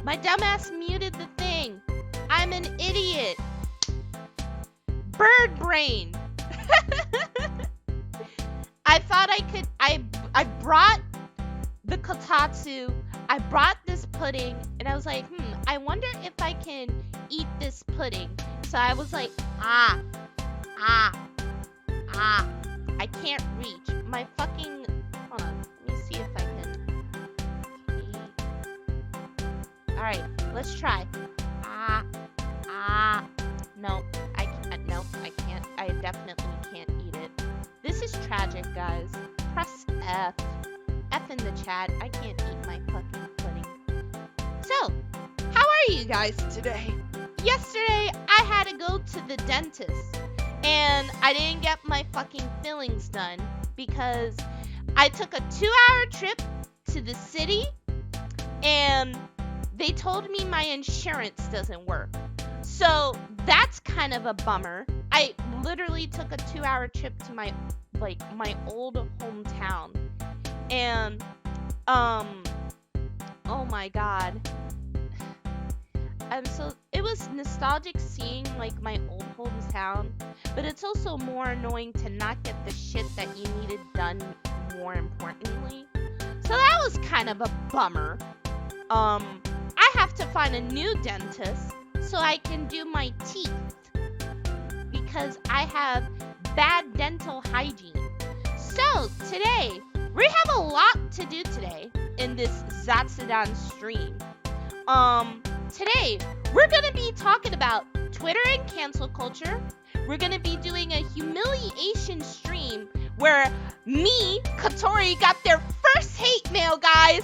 My dumbass muted the thing. I'm an idiot. Bird brain. I thought I could. I brought the kotatsu. I brought this pudding, and I was like, I wonder if I can eat this pudding. So I was like, I can't reach my fucking. Hold on, let me see if I can. All right, let's try. No, I can't. No, I can't. I definitely can't eat it. This is tragic, guys. Press F. F in the chat. I can't eat my fucking pudding. So, how are you guys today? Yesterday, I had to go to the dentist. And I didn't get my fucking fillings done because I took a 2-hour trip to the city. And they told me my insurance doesn't work. So that's kind of a bummer. I literally took a 2-hour trip to my old hometown. And oh my god. It was nostalgic seeing like my old hometown, but it's also more annoying to not get the shit that you needed done more importantly. So that was kind of a bummer. I have to find a new dentist so I can do my teeth because I have bad dental hygiene. So today, we have a lot to do today in this Zatsudan stream. Today, we're going to be talking about Twitter and cancel culture. We're going to be doing a humiliation stream where me, Katori, got their first hate mail, guys.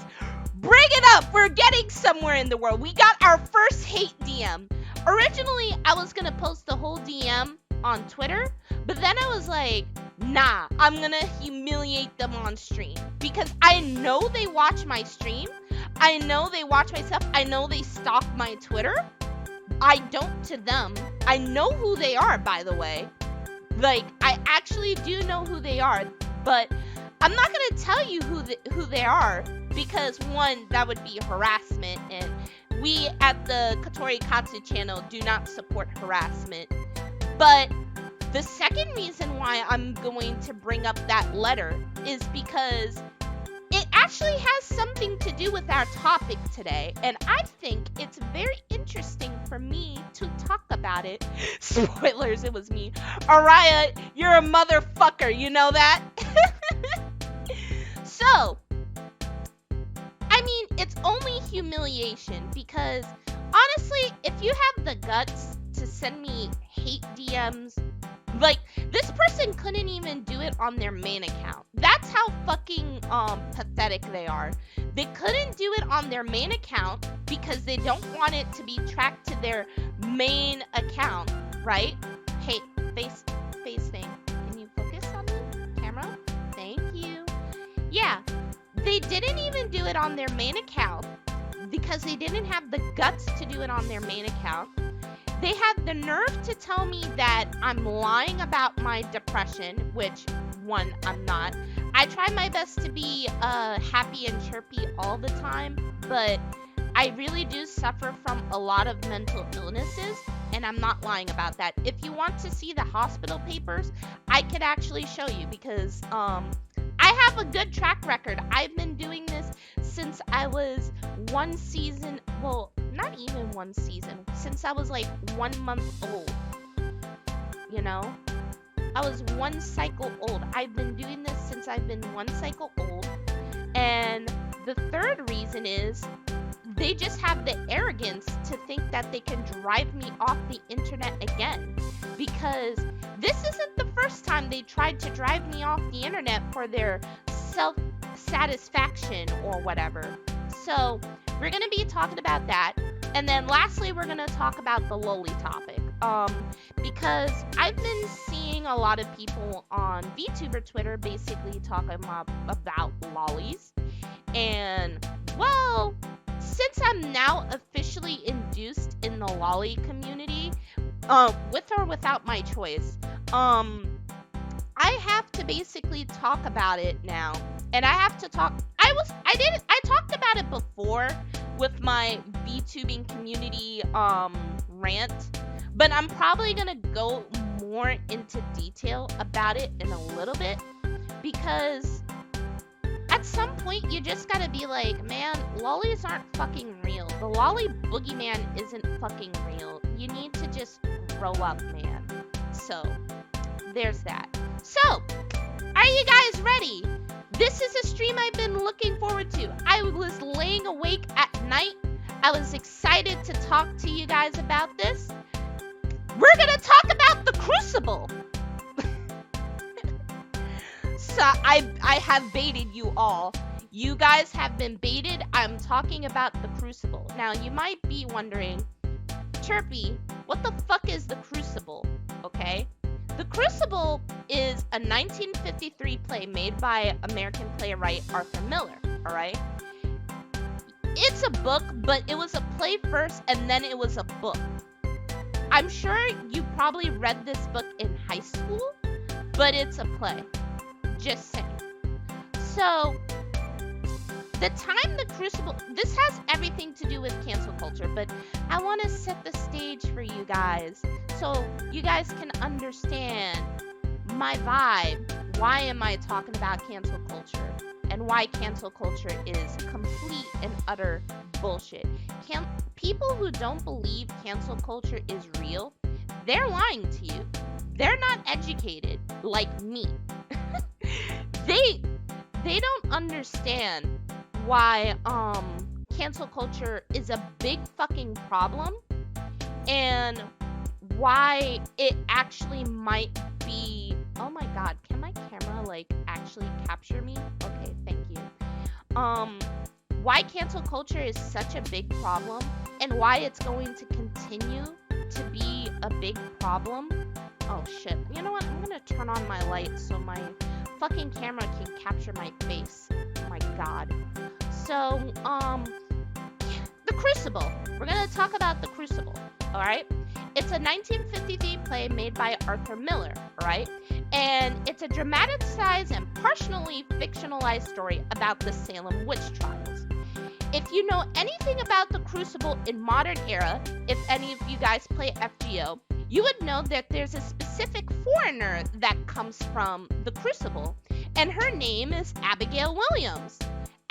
Bring it up. We're getting somewhere in the world. We got our first hate DM. Originally, I was going to post the whole DM on Twitter, but then I was like, nah, I'm going to humiliate them on stream because I know they watch my stream. I know they watch my stuff. I know they stalk my Twitter. I don't to them. I know who they are, by the way. Like, I actually do know who they are, but I'm not going to tell you who they are because, one, that would be harassment, and we at the Katori Katsu channel do not support harassment. But the second reason why I'm going to bring up that letter is because it actually has something to do with our topic today, and I think it's very interesting for me to talk about it. Spoilers, it was me. Araya, you're a motherfucker, you know that? So, I mean, it's only humiliation because, honestly, if you have the guts to send me hate DMs, like, this person couldn't even do it on their main account. That's how fucking pathetic they are. They couldn't do it on their main account because they don't want it to be tracked to their main account, right? Hey, face thing. Can you focus on the camera? Thank you. Yeah, they didn't even do it on their main account because they didn't have the guts to do it on their main account. They have the nerve to tell me that I'm lying about my depression, which, one, I'm not. I try my best to be happy and chirpy all the time, but I really do suffer from a lot of mental illnesses, and I'm not lying about that. If you want to see the hospital papers, I could actually show you because I have a good track record. I've been doing this since I was one season, well, not even one season, since I was like 1 month old, you know? I was 1 cycle old. I've been doing this since I've been 1 cycle old. And the third reason is they just have the arrogance to think that they can drive me off the internet again. Because this isn't the first time they tried to drive me off the internet for their self-satisfaction or whatever. So we're going to be talking about that. And then lastly, we're going to talk about the loli topic. Because I've been seeing a lot of people on VTuber Twitter basically talking about lollies. And, well, since I'm now officially induced in the lolly community, with or without my choice, I have to basically talk about it now. And I have to talk, I talked about it before, with my VTubing community rant, but I'm probably gonna go more into detail about it in a little bit, because at some point you just gotta be like, man, lollies aren't fucking real. The lolly boogeyman isn't fucking real. You need to just grow up, man. So there's that. So, are you guys ready? This is a stream I've been looking forward to. I was laying awake at night. I was excited to talk to you guys about this. We're gonna talk about the Crucible. So I have baited you all. You guys have been baited. I'm talking about the Crucible. Now, you might be wondering, Chirpy, what the fuck is the Crucible? Okay? The Crucible is a 1953 play made by American playwright Arthur Miller, alright? It's a book, but it was a play first and then it was a book. I'm sure you probably read this book in high school, but it's a play. Just saying. So, the time the Crucible, this has everything to do with cancel culture, but I want to set the stage for you guys so you guys can understand my vibe. Why am I talking about cancel culture and why cancel culture is complete and utter bullshit? People who don't believe cancel culture is real, they're lying to you. They're not educated like me. They don't understand why cancel culture is a big fucking problem and why it actually might be. Oh my god, can my camera like actually capture me? Okay, thank you. Why cancel culture is such a big problem and why it's going to continue to be a big problem. Oh shit. You know what? I'm gonna turn on my light so my fucking camera can capture my face. Oh my god. So, the Crucible. We're gonna talk about the Crucible, alright? It's a 1953 play made by Arthur Miller, alright? And it's a dramatized and partially fictionalized story about the Salem witch trials. If you know anything about the Crucible in modern era, if any of you guys play FGO, you would know that there's a specific foreigner that comes from the Crucible, and her name is Abigail Williams.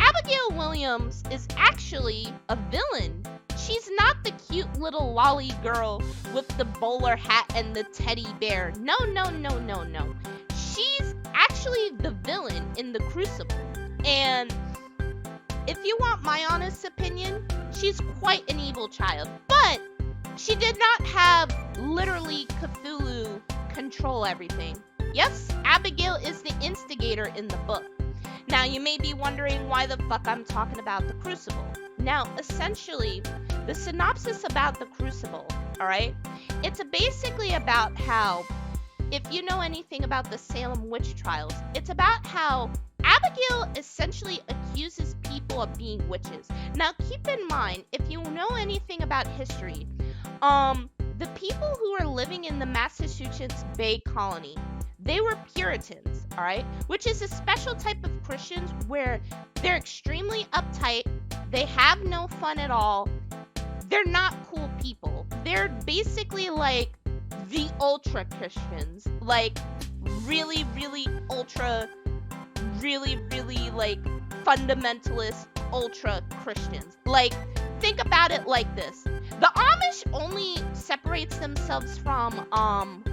Abigail Williams is actually a villain. She's not the cute little lolly girl with the bowler hat and the teddy bear. No. She's actually the villain in the Crucible. And if you want my honest opinion, she's quite an evil child. But she did not have literally Cthulhu control everything. Yes, Abigail is the instigator in the book. Now, you may be wondering why the fuck I'm talking about the Crucible. Now, essentially, the synopsis about the Crucible, alright? It's basically about how, if you know anything about the Salem witch trials, it's about how Abigail essentially accuses people of being witches. Now, keep in mind, if you know anything about history, the people who were living in the Massachusetts Bay Colony, they were Puritans, alright? Which is a special type of Christians where they're extremely uptight, they have no fun at all, they're not cool people. They're basically like the ultra Christians, like really ultra, really like fundamentalist ultra Christians. Like, think about it like this. The Amish only separates themselves from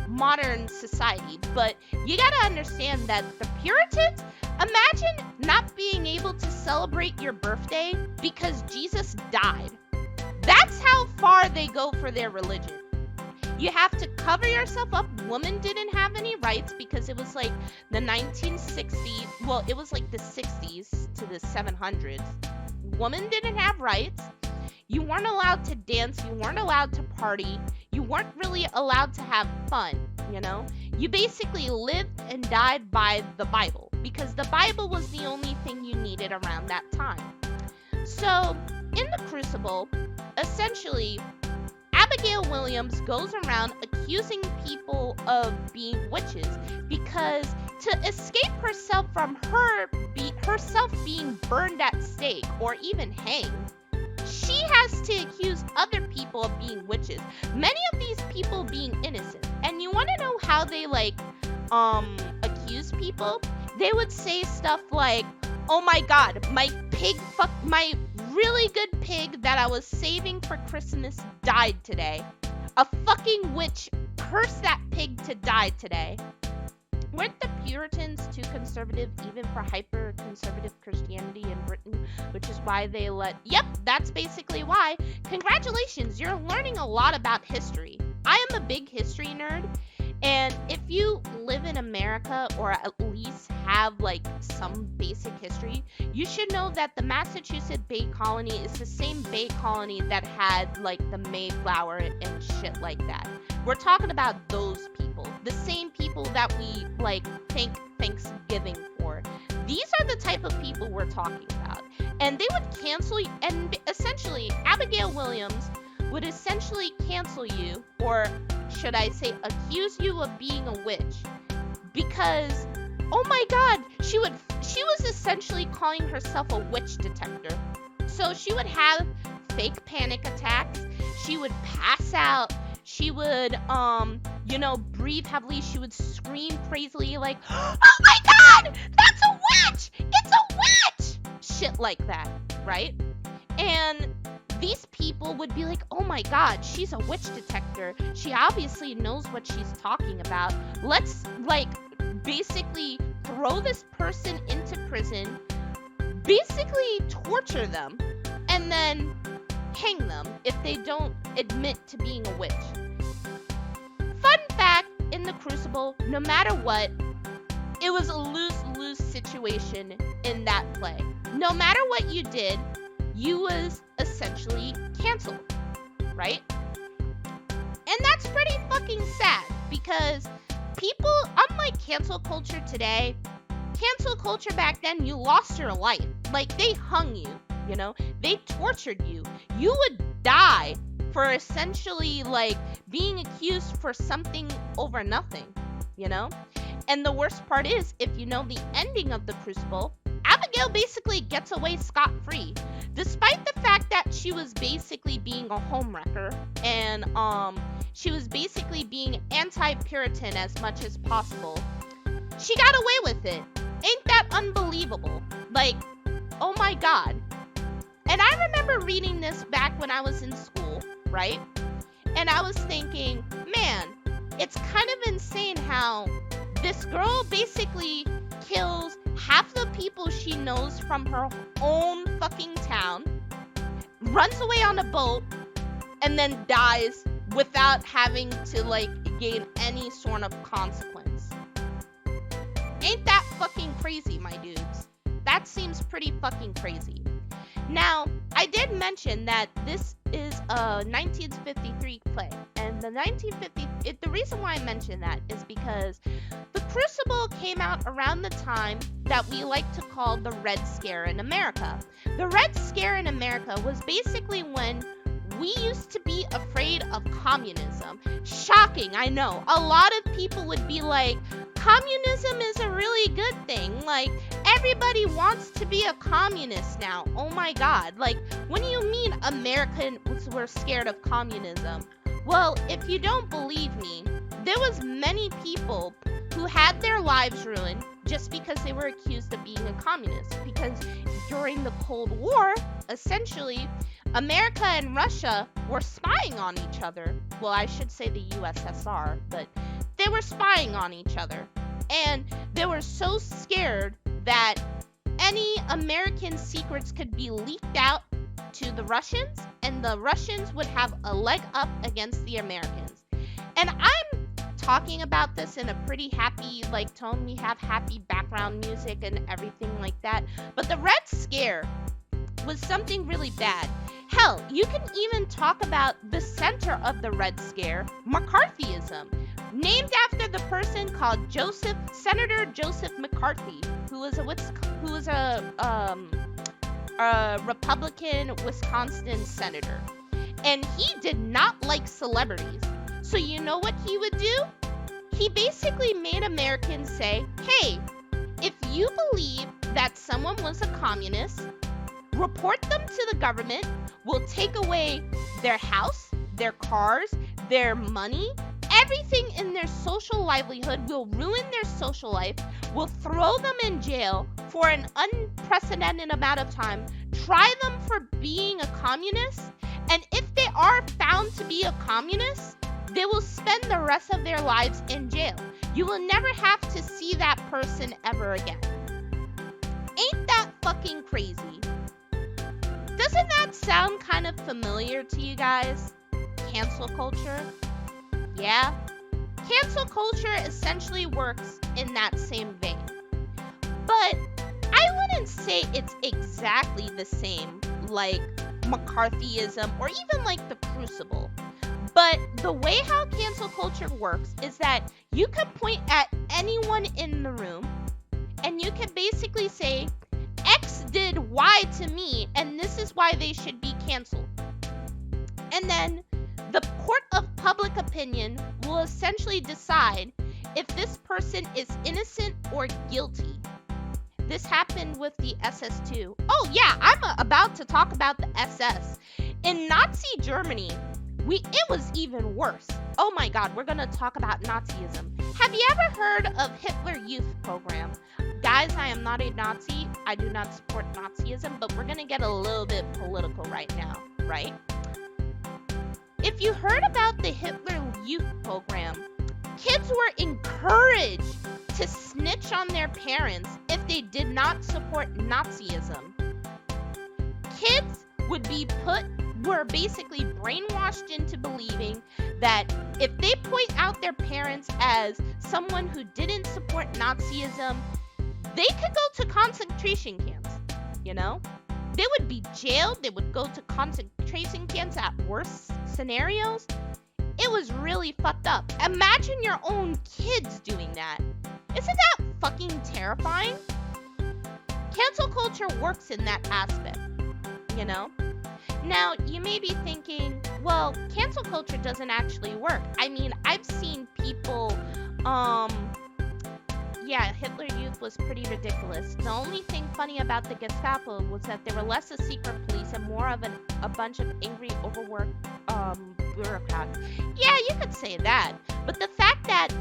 modern society, but you gotta understand that the Puritans, imagine not being able to celebrate your birthday because Jesus died. That's how far they go for their religion. You have to cover yourself up. Women didn't have any rights because it was like the 1960s. Well, it was like the 60s to the 700s. Women didn't have rights. You weren't allowed to dance. You weren't allowed to party. You weren't really allowed to have fun, you know? You basically lived and died by the Bible because the Bible was the only thing you needed around that time. So, in the Crucible, essentially, Abigail Williams goes around accusing people of being witches because to escape herself from herself being burned at stake or even hanged, she has to accuse other people of being witches. Many of these people being innocent. And you want to know how they accuse people? They would say stuff like, "Oh my god, my really good pig that I was saving for Christmas died today. A fucking witch cursed that pig to die today." Weren't the Puritans too conservative even for hyper-conservative Christianity in Britain? Which is why they Yep, that's basically why. Congratulations, you're learning a lot about history. I am a big history nerd, and if you live in America or at least have some basic history, you should know that the Massachusetts Bay Colony is the same Bay Colony that had the Mayflower and shit like that. We're talking about those people, the same people that we thank Thanksgiving for. These are the type of people we're talking about, and they would cancel you, and essentially Abigail Williams would essentially cancel you, or should I say accuse you of being a witch, because oh my god, she was essentially calling herself a witch detector. So she would have fake panic attacks, she would pass out, she would breathe heavily, she would scream crazily "Oh my god, that's a witch! It's a witch!" Shit like that, right? And these people would be like, "Oh my god, she's a witch detector. She obviously knows what she's talking about. Let's basically throw this person into prison, basically torture them, and then hang them if they don't admit to being a witch." Fun fact, in the Crucible, no matter what, it was a lose-lose situation in that play. No matter what you did, you was essentially canceled, right? And that's pretty fucking sad, because people, unlike cancel culture today, cancel culture back then, you lost your life. They hung you, they tortured you. You would die for essentially being accused for something over nothing, And the worst part is, if you know the ending of the Crucible, Abigail basically gets away scot-free, despite the fact that she was basically being a homewrecker, and she was basically being anti-Puritan as much as possible. She got away with it. Ain't that unbelievable? Oh my god. And I remember reading this back when I was in school, right? And I was thinking, man, it's kind of insane how this girl basically kills half the people she knows from her own fucking town, runs away on a boat, and then dies without having to gain any sort of consequence. Ain't that fucking crazy, my dudes? That seems pretty fucking crazy. Now, I did mention that this is a 1953 play, and the reason why I mention that is because the Crucible came out around the time that we like to call the Red Scare in America. The Red Scare in America was basically when we used to be afraid of communism. Shocking, I know. A lot of people would be like, communism is a really good thing. Everybody wants to be a communist now. Oh my god. What do you mean Americans were scared of communism? Well, if you don't believe me, there was many people who had their lives ruined just because they were accused of being a communist. Because during the Cold War, essentially, America and Russia were spying on each other. Well, I should say the USSR, but they were spying on each other. And they were so scared that any American secrets could be leaked out to the Russians, and the Russians would have a leg up against the Americans. And I'm talking about this in a pretty happy tone. We have happy background music and everything like that. But the Red Scare was something really bad. Hell, you can even talk about the center of the Red Scare, McCarthyism, named after the person called Senator Joseph McCarthy, who was a Republican Wisconsin senator. And he did not like celebrities. So you know what he would do? He basically made Americans say, hey, if you believe that someone was a communist, report them to the government. will take away their house, their cars, their money, everything in their social livelihood, will ruin their social life, will throw them in jail for an unprecedented amount of time, try them for being a communist, and if they are found to be a communist, they will spend the rest of their lives in jail. You will never have to see that person ever again. Ain't that fucking crazy? Doesn't that sound kind of familiar to you guys? Cancel culture? Yeah? Cancel culture essentially works in that same vein. But I wouldn't say it's exactly the same like McCarthyism or even like the Crucible. But the way how cancel culture works is that you can point at anyone in the room and you can basically say, X did Y to me and this is why they should be canceled. And then the court of public opinion will essentially decide if this person is innocent or guilty. This happened with the SS2. Oh yeah, I'm about to talk about the SS. In Nazi Germany, it was even worse. Oh my god, we're gonna talk about Nazism. Have you ever heard of Hitler Youth Program? Guys, I am not a Nazi. I do not support Nazism, but we're gonna get a little bit political right now, right? If you heard about the Hitler Youth Program, kids were encouraged to snitch on their parents if they did not support Nazism. Kids were basically brainwashed into believing that if they point out their parents as someone who didn't support Nazism, they could go to concentration camps, you know? They would be jailed, they would go to concentration camps at worst scenarios. It was really fucked up. Imagine your own kids doing that. Isn't that fucking terrifying? Cancel culture works in that aspect, you know? Now, you may be thinking, well, cancel culture doesn't actually work. I mean, I've seen people, yeah, Hitler Youth was pretty ridiculous. The only thing funny about the Gestapo was that they were less a secret police and more of a bunch of angry, overworked bureaucrats. Yeah, you could say that. But the fact that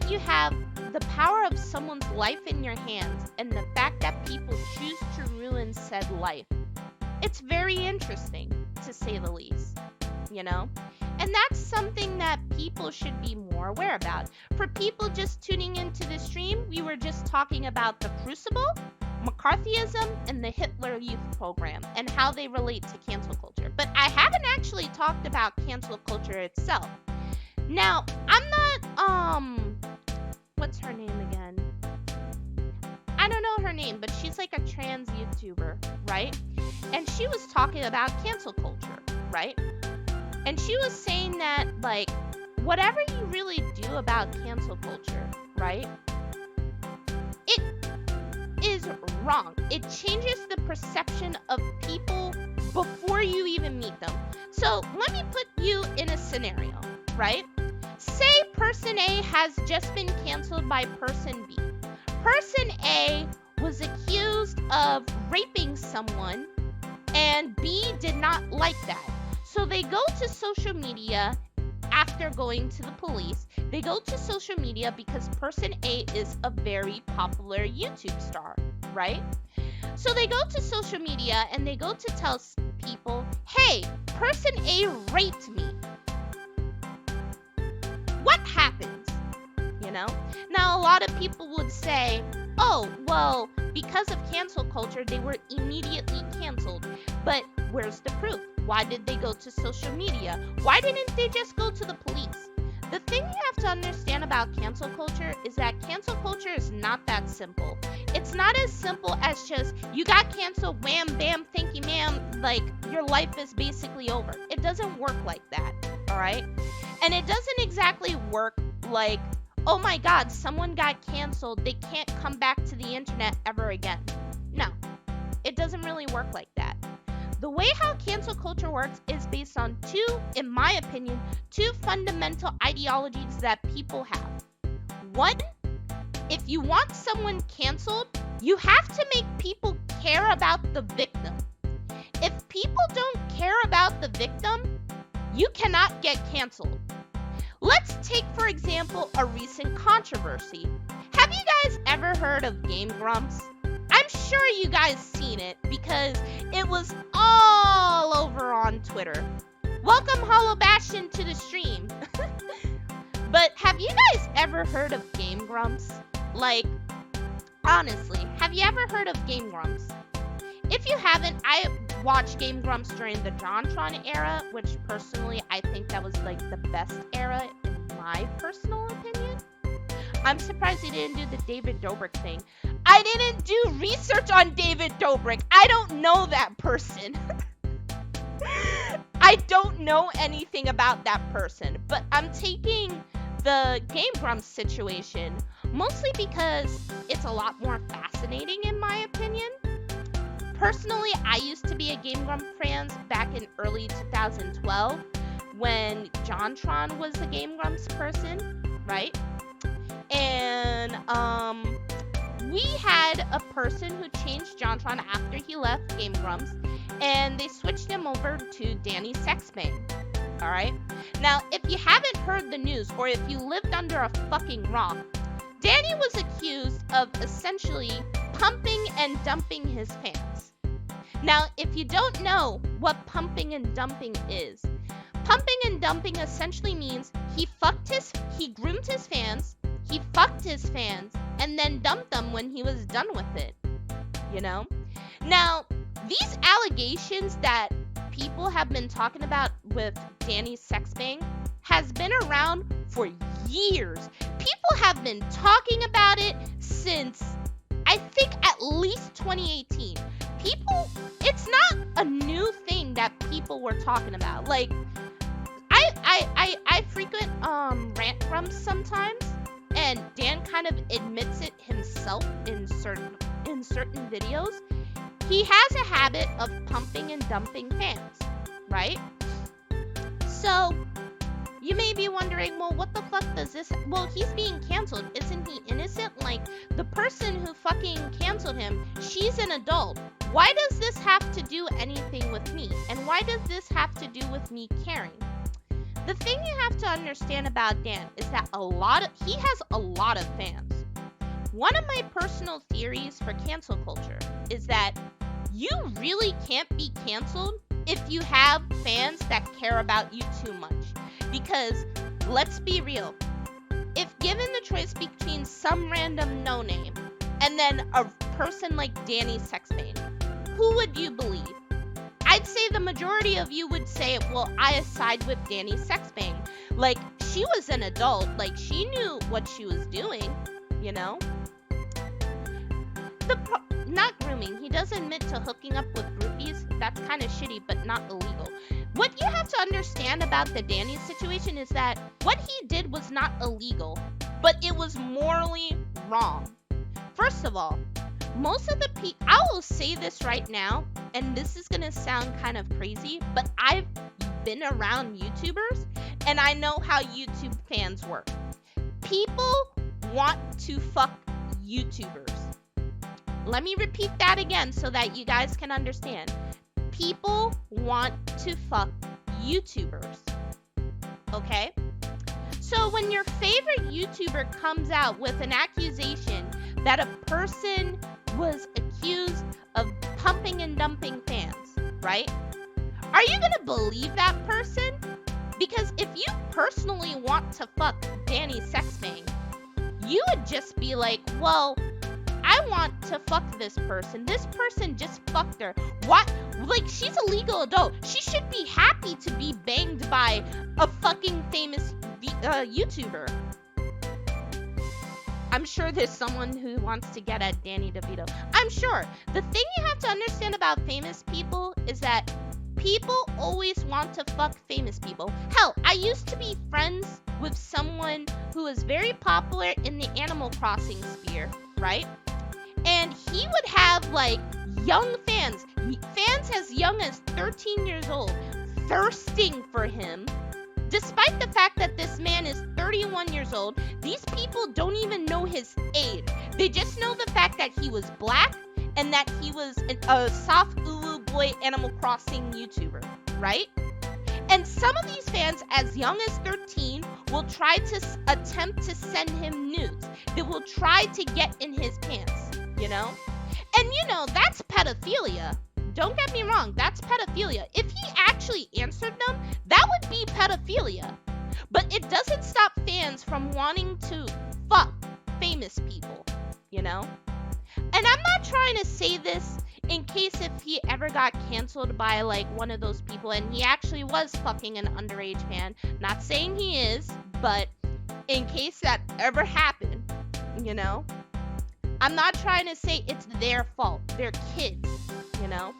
you have the power of someone's life in your hands and the fact that people choose to ruin said life, it's very interesting, to say the least, you know? And that's something that people should be more aware about. For people just tuning into the stream, we were just talking about the Crucible, McCarthyism, and the Hitler Youth Program, and how they relate to cancel culture. But I haven't actually talked about cancel culture itself. Now, I'm not, what's her name again? I don't know her name, but she's like a trans YouTuber, right? And she was talking about cancel culture, right? And she was saying that, like, whatever you really do about cancel culture, right? It is wrong. It changes the perception of people before you even meet them. So let me put you in a scenario, right? Say person A has just been canceled by person B. Person A was accused of raping someone and B did not like that. So they go to social media after going to the police. They go to social media because person A is a very popular YouTube star, right? So they go to social media and they go to tell people, hey, person A raped me. What happens? You know? Now, a lot of people would say, oh, well, because of cancel culture, they were immediately canceled. But where's the proof? Why did they go to social media? Why didn't they just go to the police? The thing you have to understand about cancel culture is that cancel culture is not that simple. It's not as simple as just, you got canceled, wham, bam, thank you, ma'am, like, your life is basically over. It doesn't work like that, all right? And it doesn't exactly work like, oh my god, someone got canceled, they can't come back to the internet ever again. No, it doesn't really work like that. The way how cancel culture works is based on in my opinion, two fundamental ideologies that people have. One, if you want someone canceled, you have to make people care about the victim. If people don't care about the victim, you cannot get canceled. Let's take, for example, a recent controversy. Have you guys ever heard of Game Grumps? I'm sure you guys seen it because it was all over on Twitter. Welcome, Hollow Bastion, to the stream. But have you guys ever heard of Game Grumps? Like, honestly, have you ever heard of Game Grumps? If you haven't, I watched Game Grumps during the JonTron era, which personally I think that was like the best era in my personal opinion. I'm surprised he didn't do the David Dobrik thing. I didn't do research on David Dobrik. I don't know that person. I don't know anything about that person, but I'm taking the Game Grumps situation mostly because it's a lot more fascinating in my opinion. Personally, I used to be a Game Grumps fan back in early 2012 when JonTron was the Game Grumps person, right? And we had a person who changed JonTron after he left Game Grumps, and they switched him over to Danny Sexbang. All right. Now, if you haven't heard the news, or if you lived under a fucking rock, Danny was accused of essentially pumping and dumping his fans. Now, if you don't know what pumping and dumping is, pumping and dumping essentially means he groomed his fans, he fucked his fans, and then dumped them when he was done with it. You know? Now, these allegations that people have been talking about with Danny Sexbang has been around for years. People have been talking about it since, I think, at least 2018. It's not a new thing that people were talking about. Like, I frequent rant grumps sometimes, and Dan kind of admits it himself in certain videos. He has a habit of pumping and dumping fans, right? So, you may be wondering, well, what the fuck does this... Well, he's being canceled. Isn't he innocent? Like, the person who fucking canceled him, she's an adult. Why does this have to do anything with me? And why does this have to do with me caring? The thing you have to understand about Dan is that he has a lot of fans. One of my personal theories for cancel culture is that you really can't be canceled if you have fans that care about you too much. Because, let's be real, if given the choice between some random no-name and then a person like Danny Sexbang, who would you believe? I'd say the majority of you would say, well, I side with Danny Sexbang. Like, she was an adult. Like, she knew what she was doing, you know? Not grooming. He does admit to hooking up with groupies. That's kind of shitty, but not illegal. What you have to understand about the Danny situation is that what he did was not illegal, but it was morally wrong. First of all, most of the people, I will say this right now, and this is going to sound kind of crazy, but I've been around YouTubers, and I know how YouTube fans work. People want to fuck YouTubers. Let me repeat that again so that you guys can understand. People want to fuck YouTubers. Okay? So when your favorite YouTuber comes out with an accusation that a person was accused of pumping and dumping fans, right? Are you gonna believe that person? Because if you personally want to fuck Danny Sexbang, you would just be like, well, I want to fuck this person. This person just fucked her. What? Like, she's a legal adult. She should be happy to be banged by a fucking famous YouTuber. I'm sure there's someone who wants to get at Danny DeVito. I'm sure. The thing you have to understand about famous people is that people always want to fuck famous people. Hell, I used to be friends with someone who was very popular in the Animal Crossing sphere, right? And he would have, like, young fans as young as 13 years old, thirsting for him. Despite the fact that this man is 31 years old, these people don't even know his age. They just know the fact that he was black and that he was a soft uwu boy Animal Crossing YouTuber. right? And some of these fans, as young as 13, will try to attempt to send him nudes. They will try to get in his pants, you know? And, you know, that's pedophilia. Don't get me wrong, that's pedophilia. If he actually answered them, that would be pedophilia. But it doesn't stop fans from wanting to fuck famous people, you know? And I'm not trying to say this in case if he ever got canceled by like one of those people and he actually was fucking an underage fan. Not saying he is, but in case that ever happened, you know? I'm not trying to say it's their fault. They're kids, you know?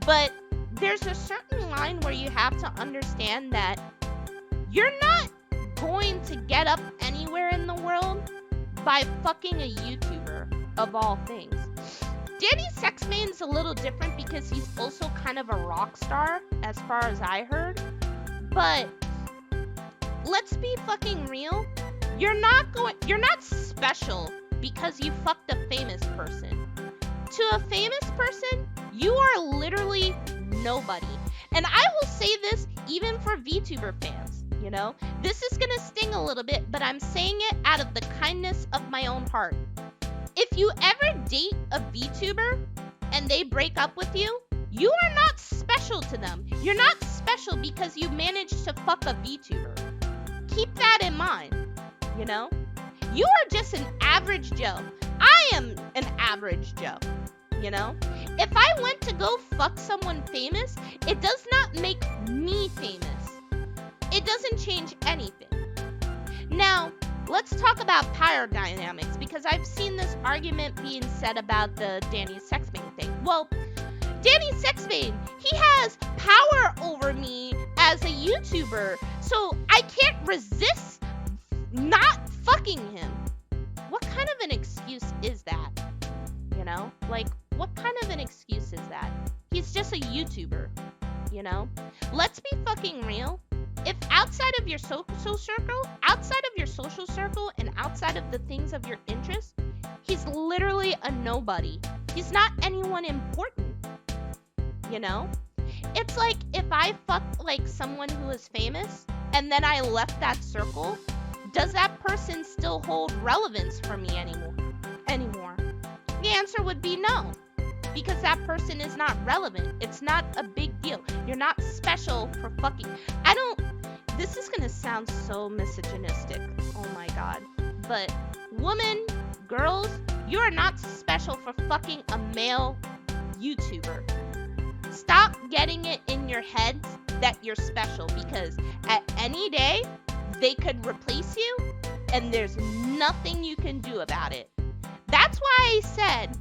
But there's a certain line where you have to understand that you're not going to get up anywhere in the world by fucking a YouTuber, of all things. Danny Sexmane's a little different because he's also kind of a rock star, as far as I heard. But let's be fucking real. You're not special because you fucked a famous person. To a famous person, you are literally nobody. And I will say this even for VTuber fans, you know? This is gonna sting a little bit, but I'm saying it out of the kindness of my own heart. If you ever date a VTuber and they break up with you, you are not special to them. You're not special because you managed to fuck a VTuber. Keep that in mind, you know? You are just an average Joe. I am an average Joe, you know? If I went to go fuck someone famous, it does not make me famous. It doesn't change anything. Now, let's talk about power dynamics, because I've seen this argument being said about the Danny Sexmane thing. Well, Danny Sexmane, he has power over me as a YouTuber, so I can't resist not fucking him. What kind of an excuse is that? You know? Like, what kind of an excuse is that? He's just a YouTuber, you know? Let's be fucking real. If outside of your social circle, and outside of the things of your interest, he's literally a nobody. He's not anyone important, you know? It's like if I fucked like someone who is famous and then I left that circle, does that person still hold relevance for me anymore? The answer would be no, because that person is not relevant. It's not a big deal. You're not special for fucking. This is gonna sound so misogynistic. Oh my god. But women, girls, you are not special for fucking a male YouTuber. Stop getting it in your head that you're special, because at any day, they could replace you, and there's nothing you can do about it. That's why I said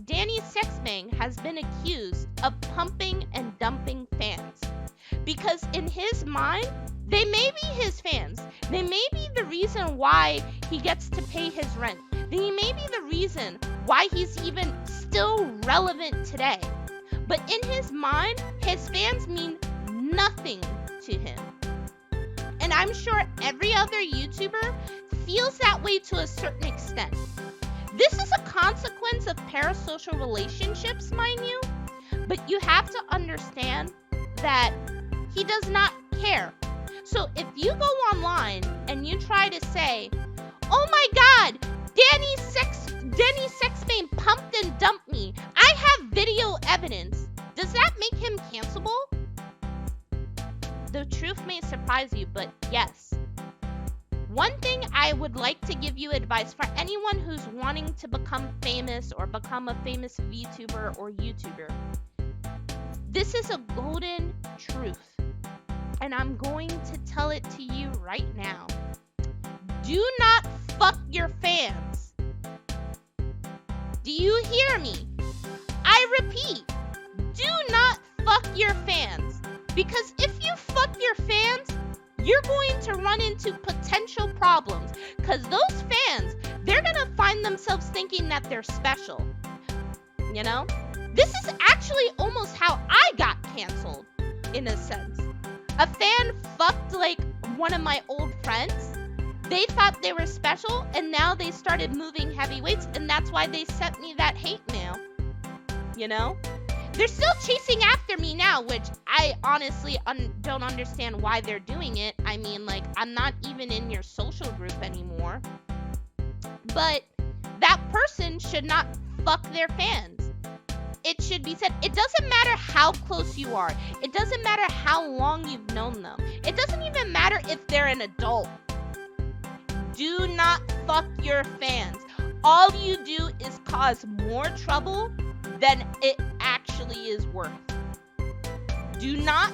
Danny Sexmane has been accused of pumping and dumping fans. Because in his mind, they may be his fans. They may be the reason why he gets to pay his rent. They may be the reason why he's even still relevant today. But in his mind, his fans mean nothing to him. And I'm sure every other YouTuber feels that way to a certain extent. This is a consequence of parasocial relationships, mind you. But you have to understand that he does not care. So if you go online and you try to say, oh my god, Danny Sexmane pumped and dumped me, I have video evidence, does that make him cancelable? The truth may surprise you, but yes. One thing I would like to give you advice for anyone who's wanting to become famous or become a famous VTuber or YouTuber. This is a golden truth, and I'm going to tell it to you right now. Do not fuck your fans. Do you hear me? I repeat, do not fuck your fans. Because if you fuck your fans, you're going to run into potential problems. Because those fans, they're going to find themselves thinking that they're special. You know? This is actually almost how I got canceled, in a sense. A fan fucked like one of my old friends. They thought they were special, and now they started moving heavy weights, and that's why they sent me that hate mail. You know? They're still chasing after me now, which I honestly don't understand why they're doing it. I mean, like, I'm not even in your social group anymore. But that person should not fuck their fans. It should be said. It doesn't matter how close you are. It doesn't matter how long you've known them. It doesn't even matter if they're an adult. Do not fuck your fans. All you do is cause more trouble than it actually is worth. Do not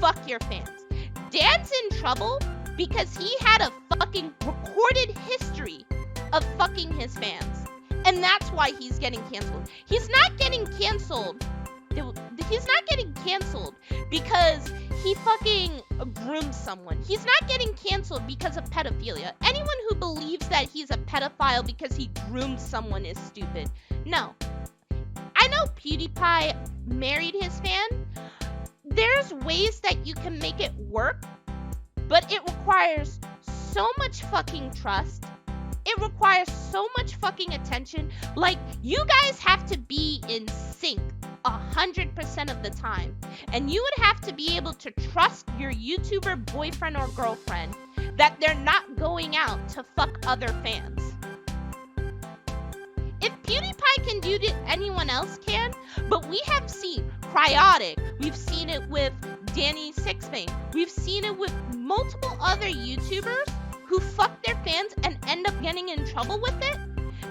fuck your fans. Dan's in trouble because he had a fucking recorded history of fucking his fans. And that's why he's getting canceled. He's not getting canceled. He's not getting canceled because he fucking groomed someone. He's not getting canceled because of pedophilia. Anyone who believes that he's a pedophile because he groomed someone is stupid. No. I know PewDiePie married his fan. There's ways that you can make it work, but it requires so much fucking trust. It requires so much fucking attention. Like, you guys have to be in sync 100% of the time. And you would have to be able to trust your YouTuber boyfriend or girlfriend that they're not going out to fuck other fans. If PewDiePie can do it, anyone else can. But we have seen Cryotic. We've seen it with Danny Sixbang. We've seen it with multiple other YouTubers who fuck their fans and end up getting in trouble with it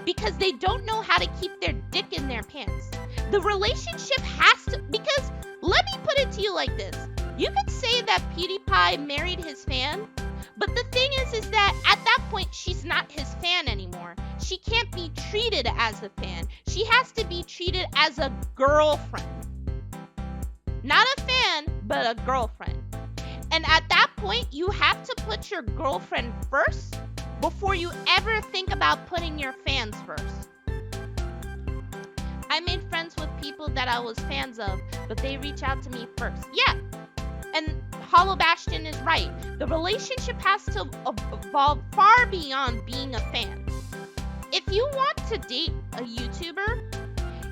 because they don't know how to keep their dick in their pants. The relationship has to, because let me put it to you like this. You could say that PewDiePie married his fan, but the thing is that at that point, she's not his fan anymore. She can't be treated as a fan. She has to be treated as a girlfriend. Not a fan, but a girlfriend. And at that point, you have to put your girlfriend first before you ever think about putting your fans first. I made friends with people that I was fans of, but they reach out to me first. Yeah, and Hollow Bastion is right. The relationship has to evolve far beyond being a fan. If you want to date a YouTuber,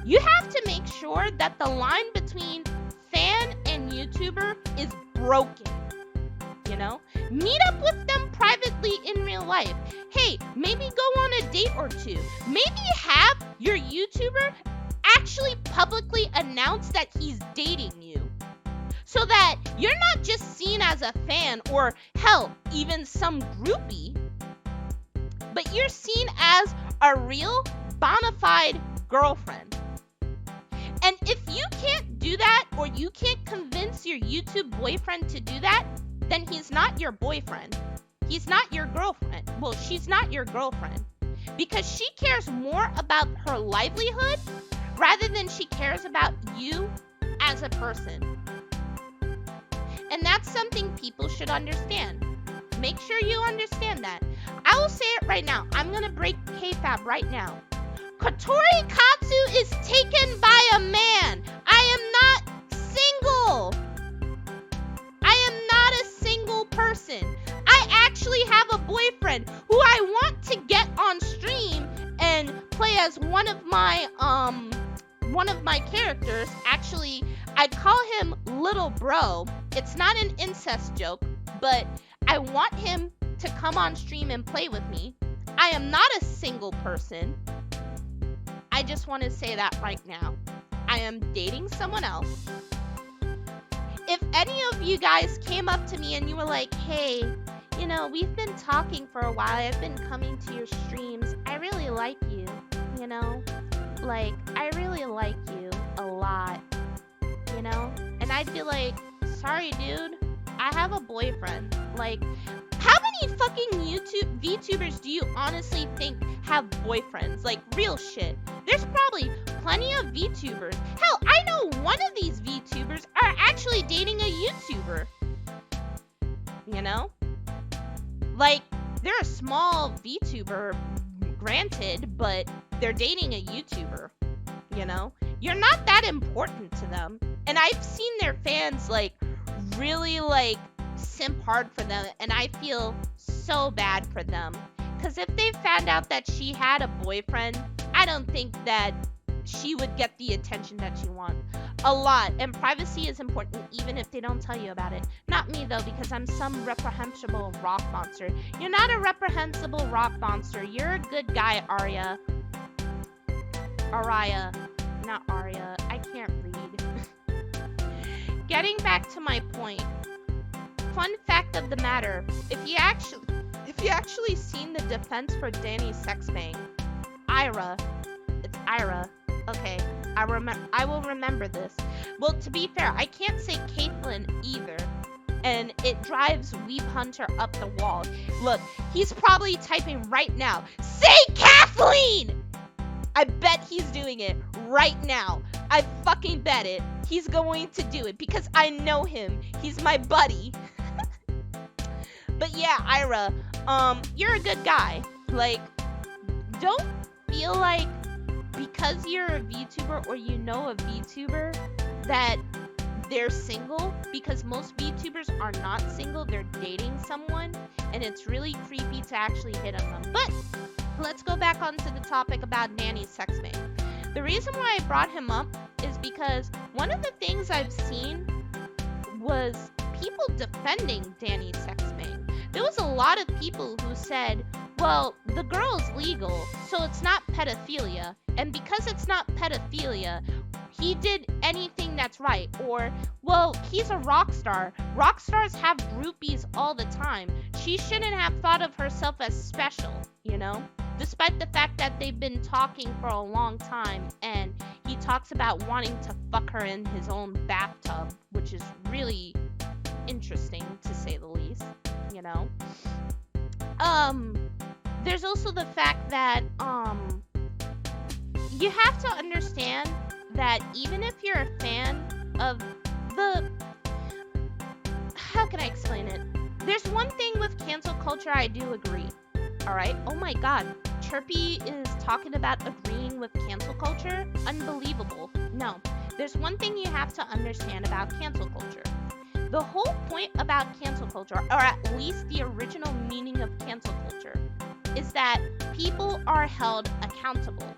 you have to make sure that the line between fan and YouTuber is broken. You know, meet up with them privately in real life. Hey, maybe go on a date or two. Maybe have your YouTuber actually publicly announce that he's dating you, so that you're not just seen as a fan or, hell, even some groupie, but you're seen as a real bona fide girlfriend. And if you can't do that, or you can't convince your YouTube boyfriend to do that, then he's not your boyfriend. He's not your girlfriend. Well, she's not your girlfriend. Because she cares more about her livelihood rather than she cares about you as a person. And that's something people should understand. Make sure you understand that. I will say it right now. I'm going to break kayfabe right now. Kotori Katsu is taken by a man. I am not single. I am not a single person. I actually have a boyfriend who I want to get on stream and play as one of my characters. Actually, I call him Little Bro. It's not an incest joke, but I want him to come on stream and play with me. I am not a single person. I just want to say that right now. I am dating someone else. If any of you guys came up to me and you were like, hey, you know, we've been talking for a while. I've been coming to your streams. I really like you, you know? Like, I really like you a lot, you know? And I'd be like, sorry, dude. I have a boyfriend. Like, how many fucking VTubers do you honestly think have boyfriends? Like, real shit. There's probably plenty of VTubers. Hell, I know one of these VTubers are actually dating a YouTuber. You know? Like, they're a small VTuber, granted, but they're dating a YouTuber. You know? You're not that important to them. And I've seen their fans, like, really, like, simp hard for them, and I feel so bad for them. Because if they found out that she had a boyfriend, I don't think that she would get the attention that she wants. A lot. And privacy is important even if they don't tell you about it. Not me though, because I'm some reprehensible rock monster. You're not a reprehensible rock monster. You're a good guy, Arya. Arya. Not Arya. I can't read. Getting back to my point. Fun fact of the matter. If you actually seen the defense for Danny's sex bang, Ira. It's Ira. Okay. I will remember this. Well, to be fair, I can't say Caitlyn either. And it drives Weeb Hunter up the wall. Look, he's probably typing right now. Say Kathleen! I bet he's doing it right now. I fucking bet it. He's going to do it because I know him. He's my buddy. But yeah, Ira, you're a good guy. Like, don't feel like because you're a VTuber or you know a VTuber that they're single, because most VTubers are not single, they're dating someone, and it's really creepy to actually hit on them. But let's go back onto the topic about Danny's sex bang. The reason why I brought him up is because one of the things I've seen was people defending Danny's sex bang. There was a lot of people who said, well, the girl's legal, so it's not pedophilia. And because it's not pedophilia, he did anything that's right. Or, well, he's a rock star. Rock stars have groupies all the time. She shouldn't have thought of herself as special, you know? Despite the fact that they've been talking for a long time, and he talks about wanting to fuck her in his own bathtub, which is really interesting, to say the least, you know? There's also the fact that, you have to understand that even if you're a fan of the... How can I explain it? There's one thing with cancel culture I do agree. Alright? Oh my god. Chirpy is talking about agreeing with cancel culture? Unbelievable. No. There's one thing you have to understand about cancel culture. The whole point about cancel culture, or at least the original meaning of cancel culture, is that people are held accountable.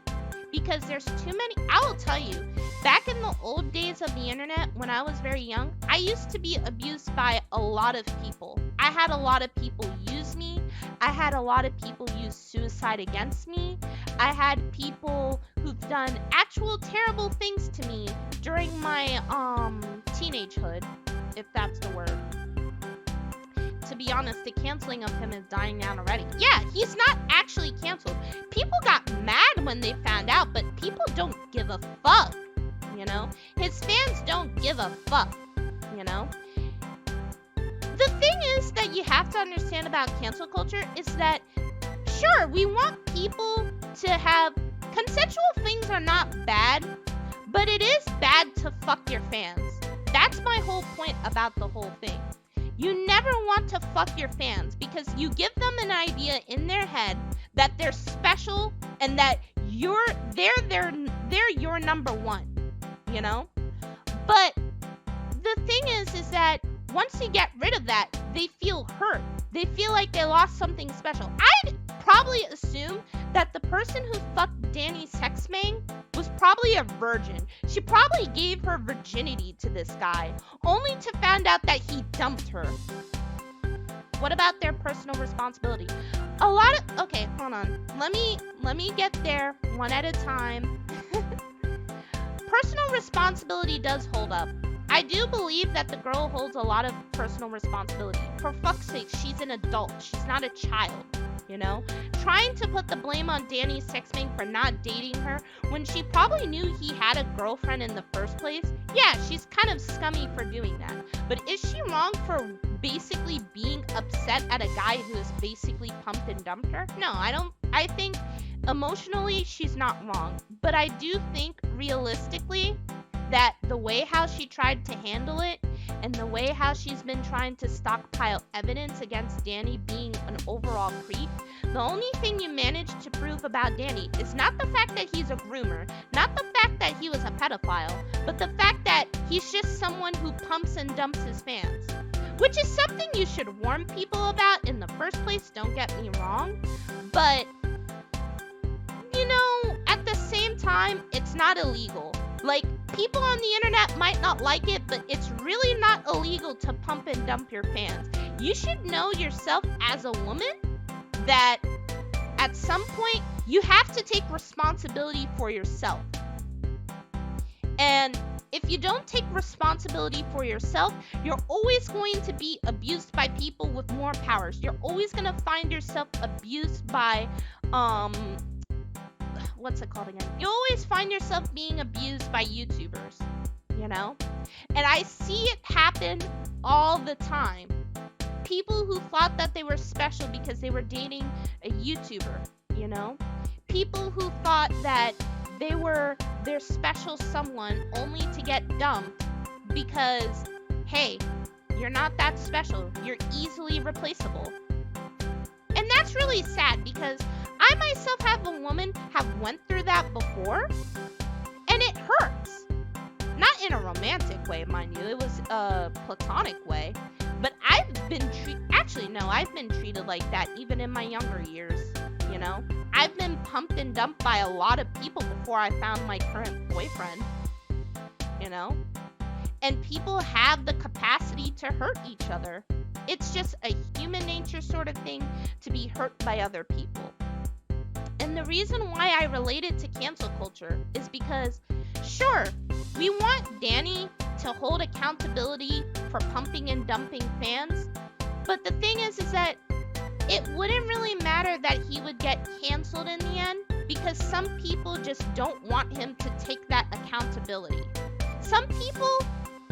Because there's too many... I will tell you, back in the old days of the internet, when I was very young, I used to be abused by a lot of people. I had a lot of people use me. I had a lot of people use suicide against me. I had people who've done actual terrible things to me during my teenagehood, if that's the word. To be honest, the canceling of him is dying down already. Yeah, he's not actually canceled. People got mad when they found out, but people don't give a fuck, you know? His fans don't give a fuck, you know? The thing is that you have to understand about cancel culture is that, sure, we want people to have... Consensual things are not bad, but it is bad to fuck your fans. That's my whole point about the whole thing. You never want to fuck your fans because you give them an idea in their head that they're special and that they're your number one, you know? But the thing is that once you get rid of that, they feel hurt. They feel like they lost something special. I'd probably assume that the person who fucked Danny's sex bang was probably a virgin. She probably gave her virginity to this guy, only to find out that he dumped her. What about their personal responsibility? Okay, hold on. Let me get there one at a time. Personal responsibility does hold up. I do believe that the girl holds a lot of personal responsibility. For fuck's sake, she's an adult. She's not a child, you know? Trying to put the blame on Danny's sex bang for not dating her when she probably knew he had a girlfriend in the first place. Yeah, she's kind of scummy for doing that. But is she wrong for basically being upset at a guy who has basically pumped and dumped her? No, I don't. I think emotionally she's not wrong. But I do think realistically that the way how she tried to handle it and the way how she's been trying to stockpile evidence against Danny being an overall creep, the only thing you managed to prove about Danny is not the fact that he's a groomer, not the fact that he was a pedophile, but the fact that he's just someone who pumps and dumps his fans. Which is something you should warn people about in the first place, don't get me wrong. But, you know, at the same time, it's not illegal. Like, People on the internet might not like it, but it's really not illegal to pump and dump your fans. You should know yourself as a woman that at some point you have to take responsibility for yourself. And if you don't take responsibility for yourself, you're always going to be abused by people with more powers. You're always going to find yourself abused by, what's it called again? You always find yourself being abused by YouTubers, you know? And I see it happen all the time. People who thought that they were special because they were dating a YouTuber, you know? People who thought that they were their special someone only to get dumped because, hey, you're not that special. You're easily replaceable. And that's really sad because I myself have went through that before, and it hurts. Not in a romantic way, mind you. It was a platonic way. But I've been treated like that even in my younger years, you know? I've been pumped and dumped by a lot of people before I found my current boyfriend, you know? And people have the capacity to hurt each other. It's just a human nature sort of thing to be hurt by other people. And the reason why I relate it to cancel culture is because, sure, we want Danny to hold accountability for pumping and dumping fans, but the thing is that it wouldn't really matter that he would get canceled in the end because some people just don't want him to take that accountability. Some people,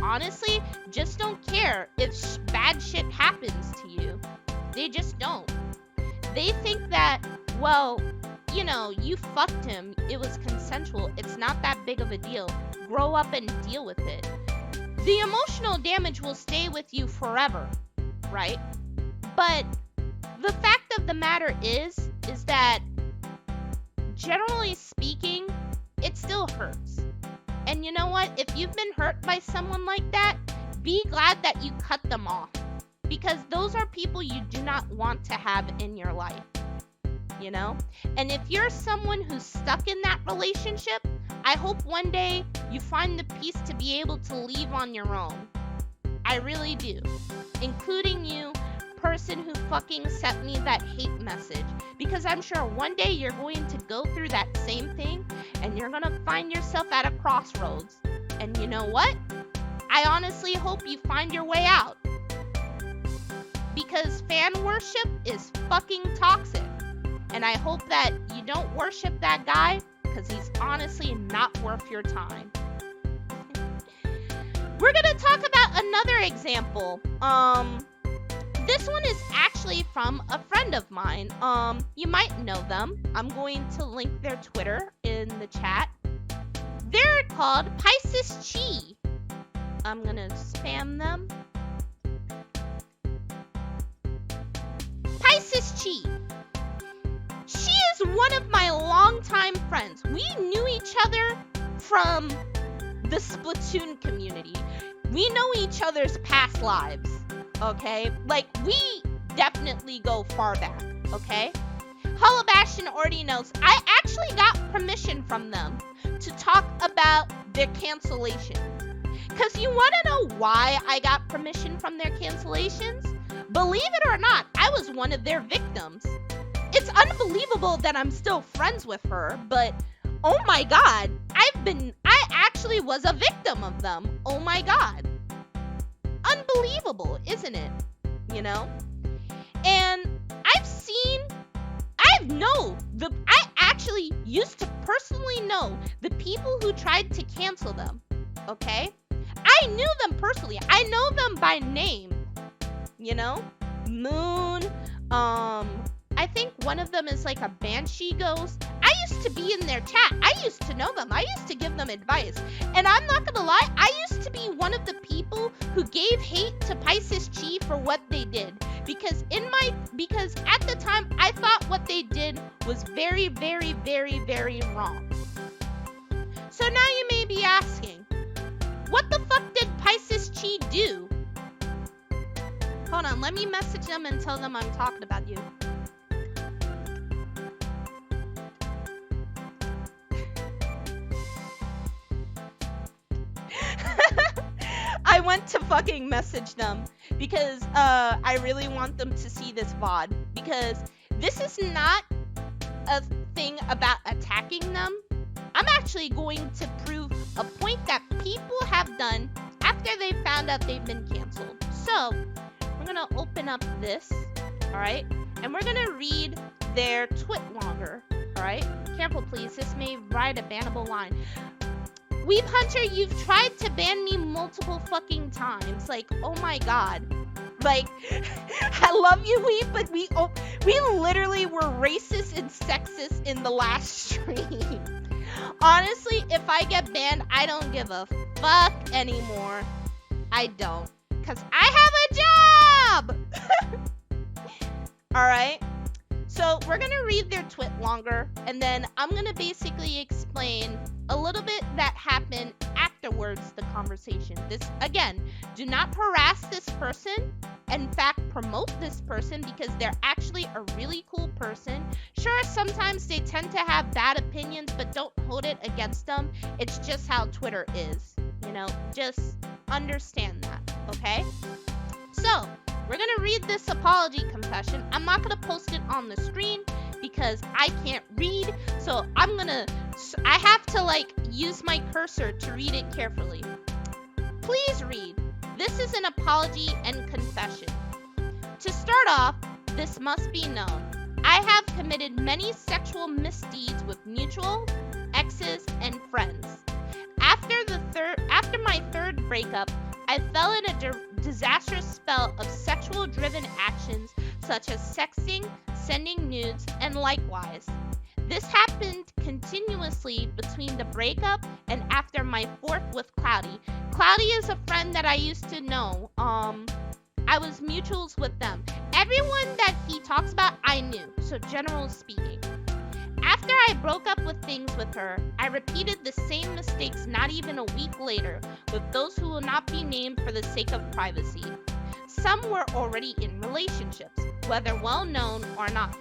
honestly, just don't care if bad shit happens to you. They just don't. They think that, well, you know, you fucked him. It was consensual. It's not that big of a deal. Grow up and deal with it. The emotional damage will stay with you forever, right? But the fact of the matter is that generally speaking, it still hurts. And you know what? If you've been hurt by someone like that, be glad that you cut them off. Because those are people you do not want to have in your life. You know? And if you're someone who's stuck in that relationship, I hope one day you find the peace to be able to leave on your own. I really do. Including you, person who fucking sent me that hate message. Because I'm sure one day you're going to go through that same thing and you're going to find yourself at a crossroads. And you know what? I honestly hope you find your way out. Because fan worship is fucking toxic. And I hope that you don't worship that guy because he's honestly not worth your time. We're going to talk about another example. This one is actually from a friend of mine. You might know them. I'm going to link their Twitter in the chat. They're called Pisces Chi. I'm going to spam them. Pisces Chi. She is one of my longtime friends. We knew each other from the Splatoon community. We know each other's past lives, okay? Like, we definitely go far back, okay? Hullabastion already knows. I actually got permission from them to talk about their cancellations. Because you want to know why I got permission from their cancellations? Believe it or not, I was one of their victims. It's unbelievable that I'm still friends with her, but oh my god, I actually was a victim of them. Oh my god. Unbelievable, isn't it? You know? And I actually used to personally know the people who tried to cancel them, okay? I knew them personally. I know them by name, you know? Moon, I think one of them is like a banshee ghost. I used to be in their chat. I used to know them. I used to give them advice. And I'm not gonna lie, I used to be one of the people who gave hate to Pisces Chi for what they did. Because at the time I thought what they did was very, very, very, very wrong. So now you may be asking, what the fuck did Pisces Chi do? Hold on, let me message them and tell them I'm talking about you. went to fucking message them because I really want them to see this VOD, because this is not a thing about attacking them. I'm actually going to prove a point that people have done after they found out they've been canceled. So we're gonna open up this, all right, and we're gonna read their twit longer, all right. Careful, please. This may write a bannable line. Weeb Hunter, you've tried to ban me multiple fucking times. Like, oh my god. Like, I love you, Weeb, but we literally were racist and sexist in the last stream. Honestly, if I get banned, I don't give a fuck anymore. I don't. Because I have a job! Alright? So, we're going to read their twit longer, and then I'm going to basically explain a little bit that happened afterwards the conversation. This, again, do not harass this person. In fact, promote this person because they're actually a really cool person. Sure, sometimes they tend to have bad opinions, but don't hold it against them. It's just how Twitter is. You know, just understand that, okay? So, we're going to read this apology confession. I'm not going to post it on the screen because I can't read. So, I have to, like, use my cursor to read it carefully. Please read. This is an apology and confession. To start off, this must be known. I have committed many sexual misdeeds with mutual, exes, and friends. After my third breakup, I fell in a disastrous spell of sexual-driven actions such as sexting, sending nudes, and likewise. This happened continuously between the breakup and after my fourth with Cloudy. Cloudy is a friend that I used to know. I was mutuals with them. Everyone that he talks about, I knew. So general speaking. After I broke up with things with her, I repeated the same mistakes not even a week later with those who will not be named for the sake of privacy. Some were already in relationships, whether well known or not.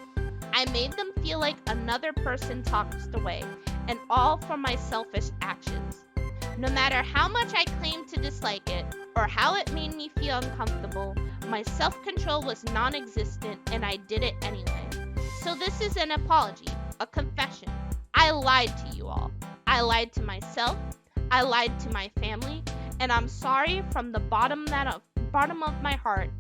I made them feel like another person tossed away, and all for my selfish actions. No matter how much I claimed to dislike it, or how it made me feel uncomfortable, my self-control was non-existent and I did it anyway. So this is an apology, a confession. I lied to you all. I lied to myself, I lied to my family, and I'm sorry from the bottom of my heart.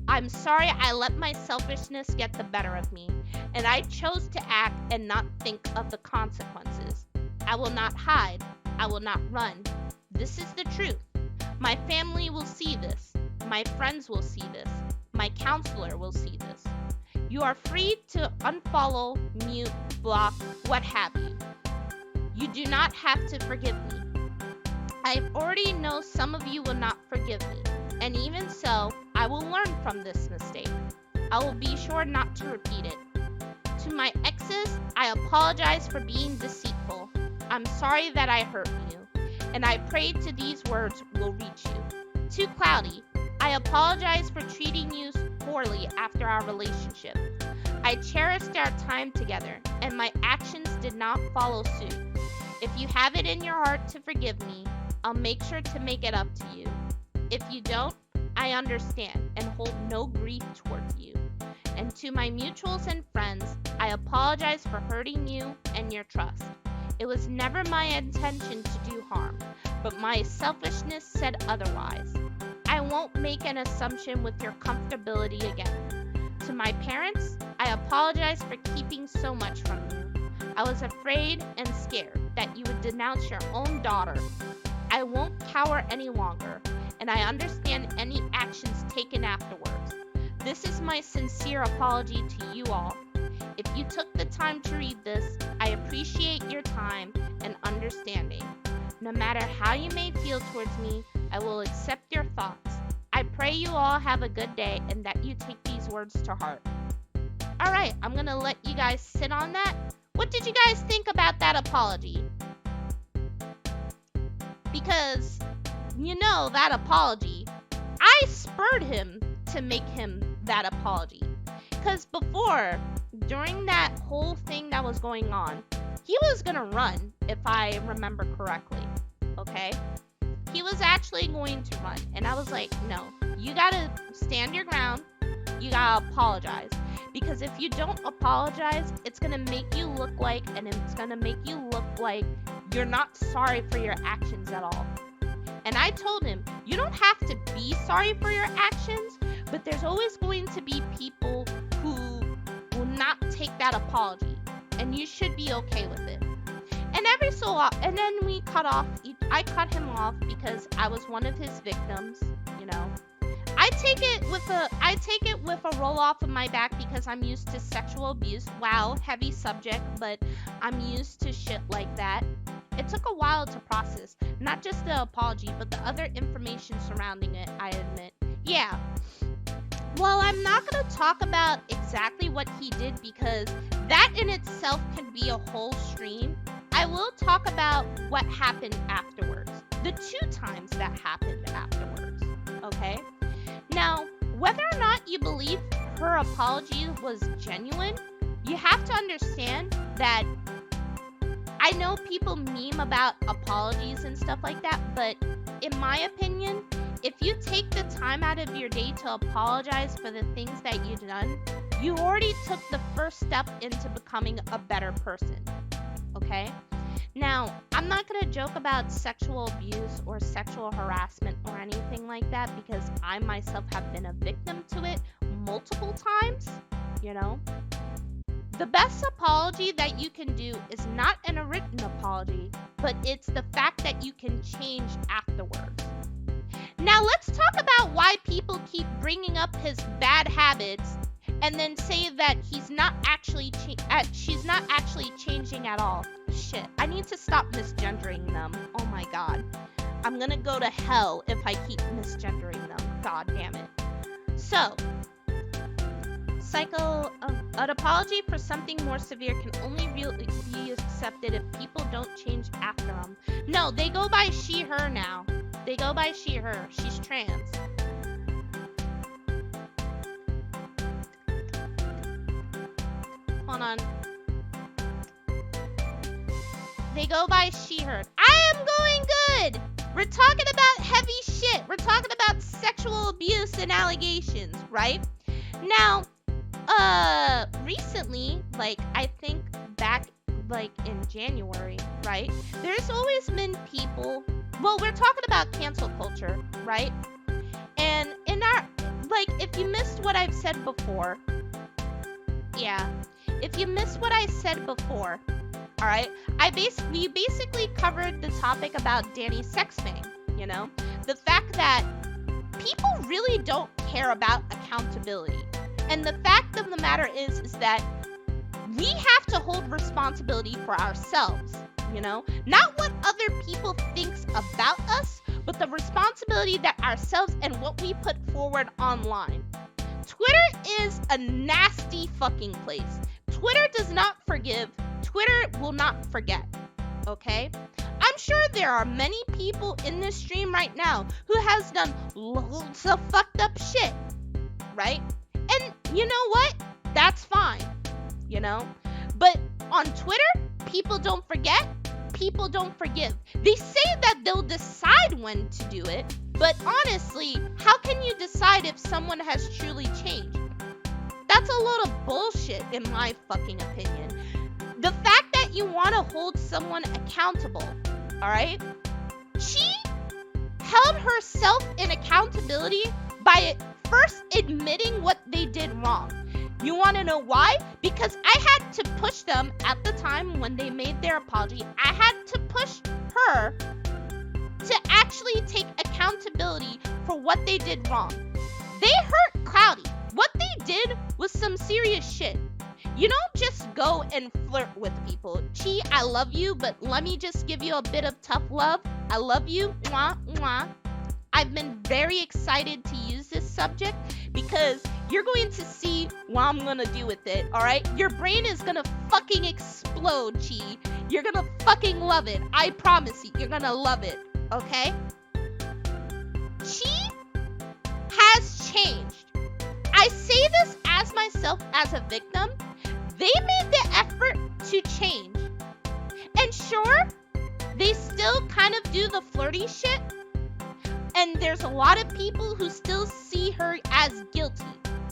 I'm sorry I let my selfishness get the better of me, and I chose to act and not think of the consequences. I will not hide. I will not run. This is the truth. My family will see this. My friends will see this. My counselor will see this. You are free to unfollow, mute, block, what have you. You do not have to forgive me. I already know some of you will not forgive me, and even so, I will learn from this mistake. I will be sure not to repeat it. To my exes, I apologize for being deceitful. I'm sorry that I hurt you, and I pray to these words will reach you. To Cloudy, I apologize for treating you poorly after our relationship. I cherished our time together, and my actions did not follow suit. If you have it in your heart to forgive me, I'll make sure to make it up to you. If you don't, I understand and hold no grief towards you. And to my mutuals and friends, I apologize for hurting you and your trust. It was never my intention to do harm, but my selfishness said otherwise. I won't make an assumption with your comfortability again. To my parents, I apologize for keeping so much from you. I was afraid and scared that you would denounce your own daughter. I won't cower any longer, and I understand any actions taken afterwards. This is my sincere apology to you all. If you took the time to read this, I appreciate your time and understanding. No matter how you may feel towards me, I will accept your thoughts. I pray you all have a good day and that you take these words to heart. Alright, I'm gonna let you guys sit on that. What did you guys think about that apology? Because, you know, that apology, I spurred him to make him that apology. Because before, during that whole thing that was going on, he was gonna run, if I remember correctly. Okay? He was actually going to run. And I was like, no, you gotta stand your ground. You gotta apologize. Because if you don't apologize, it's gonna make you look like you're not sorry for your actions at all. And I told him, you don't have to be sorry for your actions, but there's always going to be people who will not take that apology. And you should be okay with it. And and then we I cut him off because I was one of his victims, you know. I take it with a roll off of my back because I'm used to sexual abuse. Wow, heavy subject, but I'm used to shit like that. It took a while to process, not just the apology, but the other information surrounding it, I admit. Yeah. Well, I'm not going to talk about exactly what he did because that in itself can be a whole stream. I will talk about what happened afterwards. The 2 times that happened afterwards. Okay? Now, whether or not you believe her apology was genuine, you have to understand that I know people meme about apologies and stuff like that, but in my opinion, if you take the time out of your day to apologize for the things that you've done, you already took the first step into becoming a better person. Okay? Now, I'm not going to joke about sexual abuse or sexual harassment or anything like that because I myself have been a victim to it multiple times, you know. The best apology that you can do is not a written apology, but it's the fact that you can change afterwards. Now, let's talk about why people keep bringing up his bad habits and then say that she's not actually changing at all. Shit, I need to stop misgendering them. Oh my god. I'm gonna go to hell if I keep misgendering them. God damn it. So, an apology for something more severe can only really be accepted if people don't change after them. No, they go by she, her now. They go by she, her. She's trans. Hold on. They go by she, her. I am going good. We're talking about heavy shit. We're talking about sexual abuse and allegations, right? Now, recently, like, I think back, like, in January, right? There's always been people, well, we're talking about cancel culture, right? And in our, like, if you missed what I've said before, if you missed what I said before, all right, we basically covered the topic about Danny Sexbang, you know? The fact that people really don't care about accountability. And the fact of the matter is that we have to hold responsibility for ourselves, you know? Not what other people thinks about us, but the responsibility that ourselves and what we put forward online. Twitter is a nasty fucking place. Twitter does not forgive. Twitter will not forget, okay? I'm sure there are many people in this stream right now who has done loads of fucked up shit, right? And you know what? That's fine, you know? But on Twitter, people don't forget, people don't forgive. They say that they'll decide when to do it, but honestly, how can you decide if someone has truly changed? That's a load of bullshit in my fucking opinion. The fact that you want to hold someone accountable, alright? She held herself in accountability by first admitting what they did wrong. You want to know why? Because I had to push them at the time when they made their apology. I had to push her to actually take accountability for what they did wrong. They hurt Cloudy. What they did was some serious shit. You don't just go and flirt with people. Chi, I love you, but let me just give you a bit of tough love. I love you. Mwah, mwah. I've been very excited to use this subject because you're going to see what I'm gonna do with it, alright? Your brain is gonna fucking explode, Chi. You're gonna fucking love it. I promise you, you're gonna love it, okay? Chi has changed. I say this as myself as a victim. They made the effort to change. And sure, they still kind of do the flirty shit, And there's a lot of people who still see her as guilty.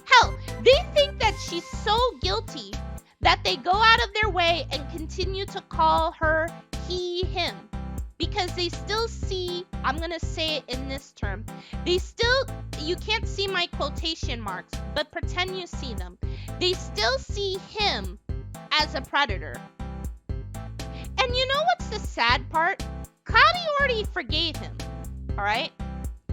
Hell, they think that she's so guilty that they go out of their way and continue to call her he, him. Because they still see, I'm going to say it in this term, you can't see my quotation marks, but pretend you see them. They still see him as a predator. And you know what's the sad part? Cloudy already forgave him, alright?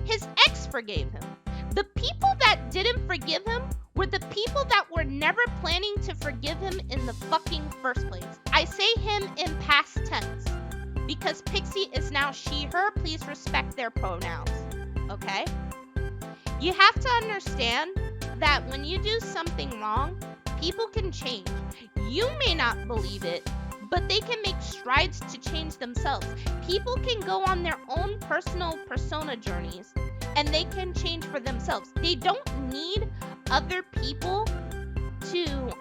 His ex forgave him. The people that didn't forgive him were the people that were never planning to forgive him in the fucking first place. I say him in past tense because Pixie is now she, her. Please respect their pronouns, okay? You have to understand that when you do something wrong, people can change. You may not believe it, but they can make strides to change themselves. People can go on their own personal persona journeys, and they can change for themselves. They don't need other people to,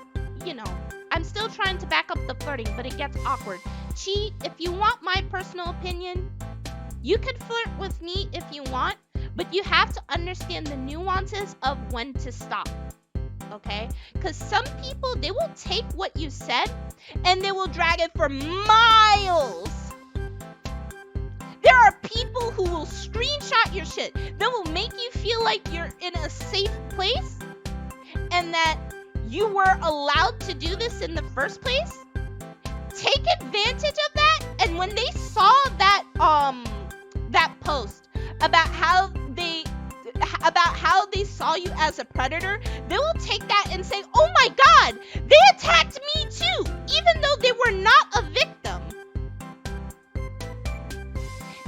I'm still trying to back up the flirting, but it gets awkward. If you want my personal opinion, you can flirt with me if you want, but you have to understand the nuances of when to stop. Okay? Because some people, they will take what you said and they will drag it for miles. There are people who will screenshot your shit that will make you feel like you're in a safe place and that you were allowed to do this in the first place. Take advantage of that, and when they saw that post about how they saw you as a predator, they will take that and say, oh my god, they attacked me too, even though they were not a victim.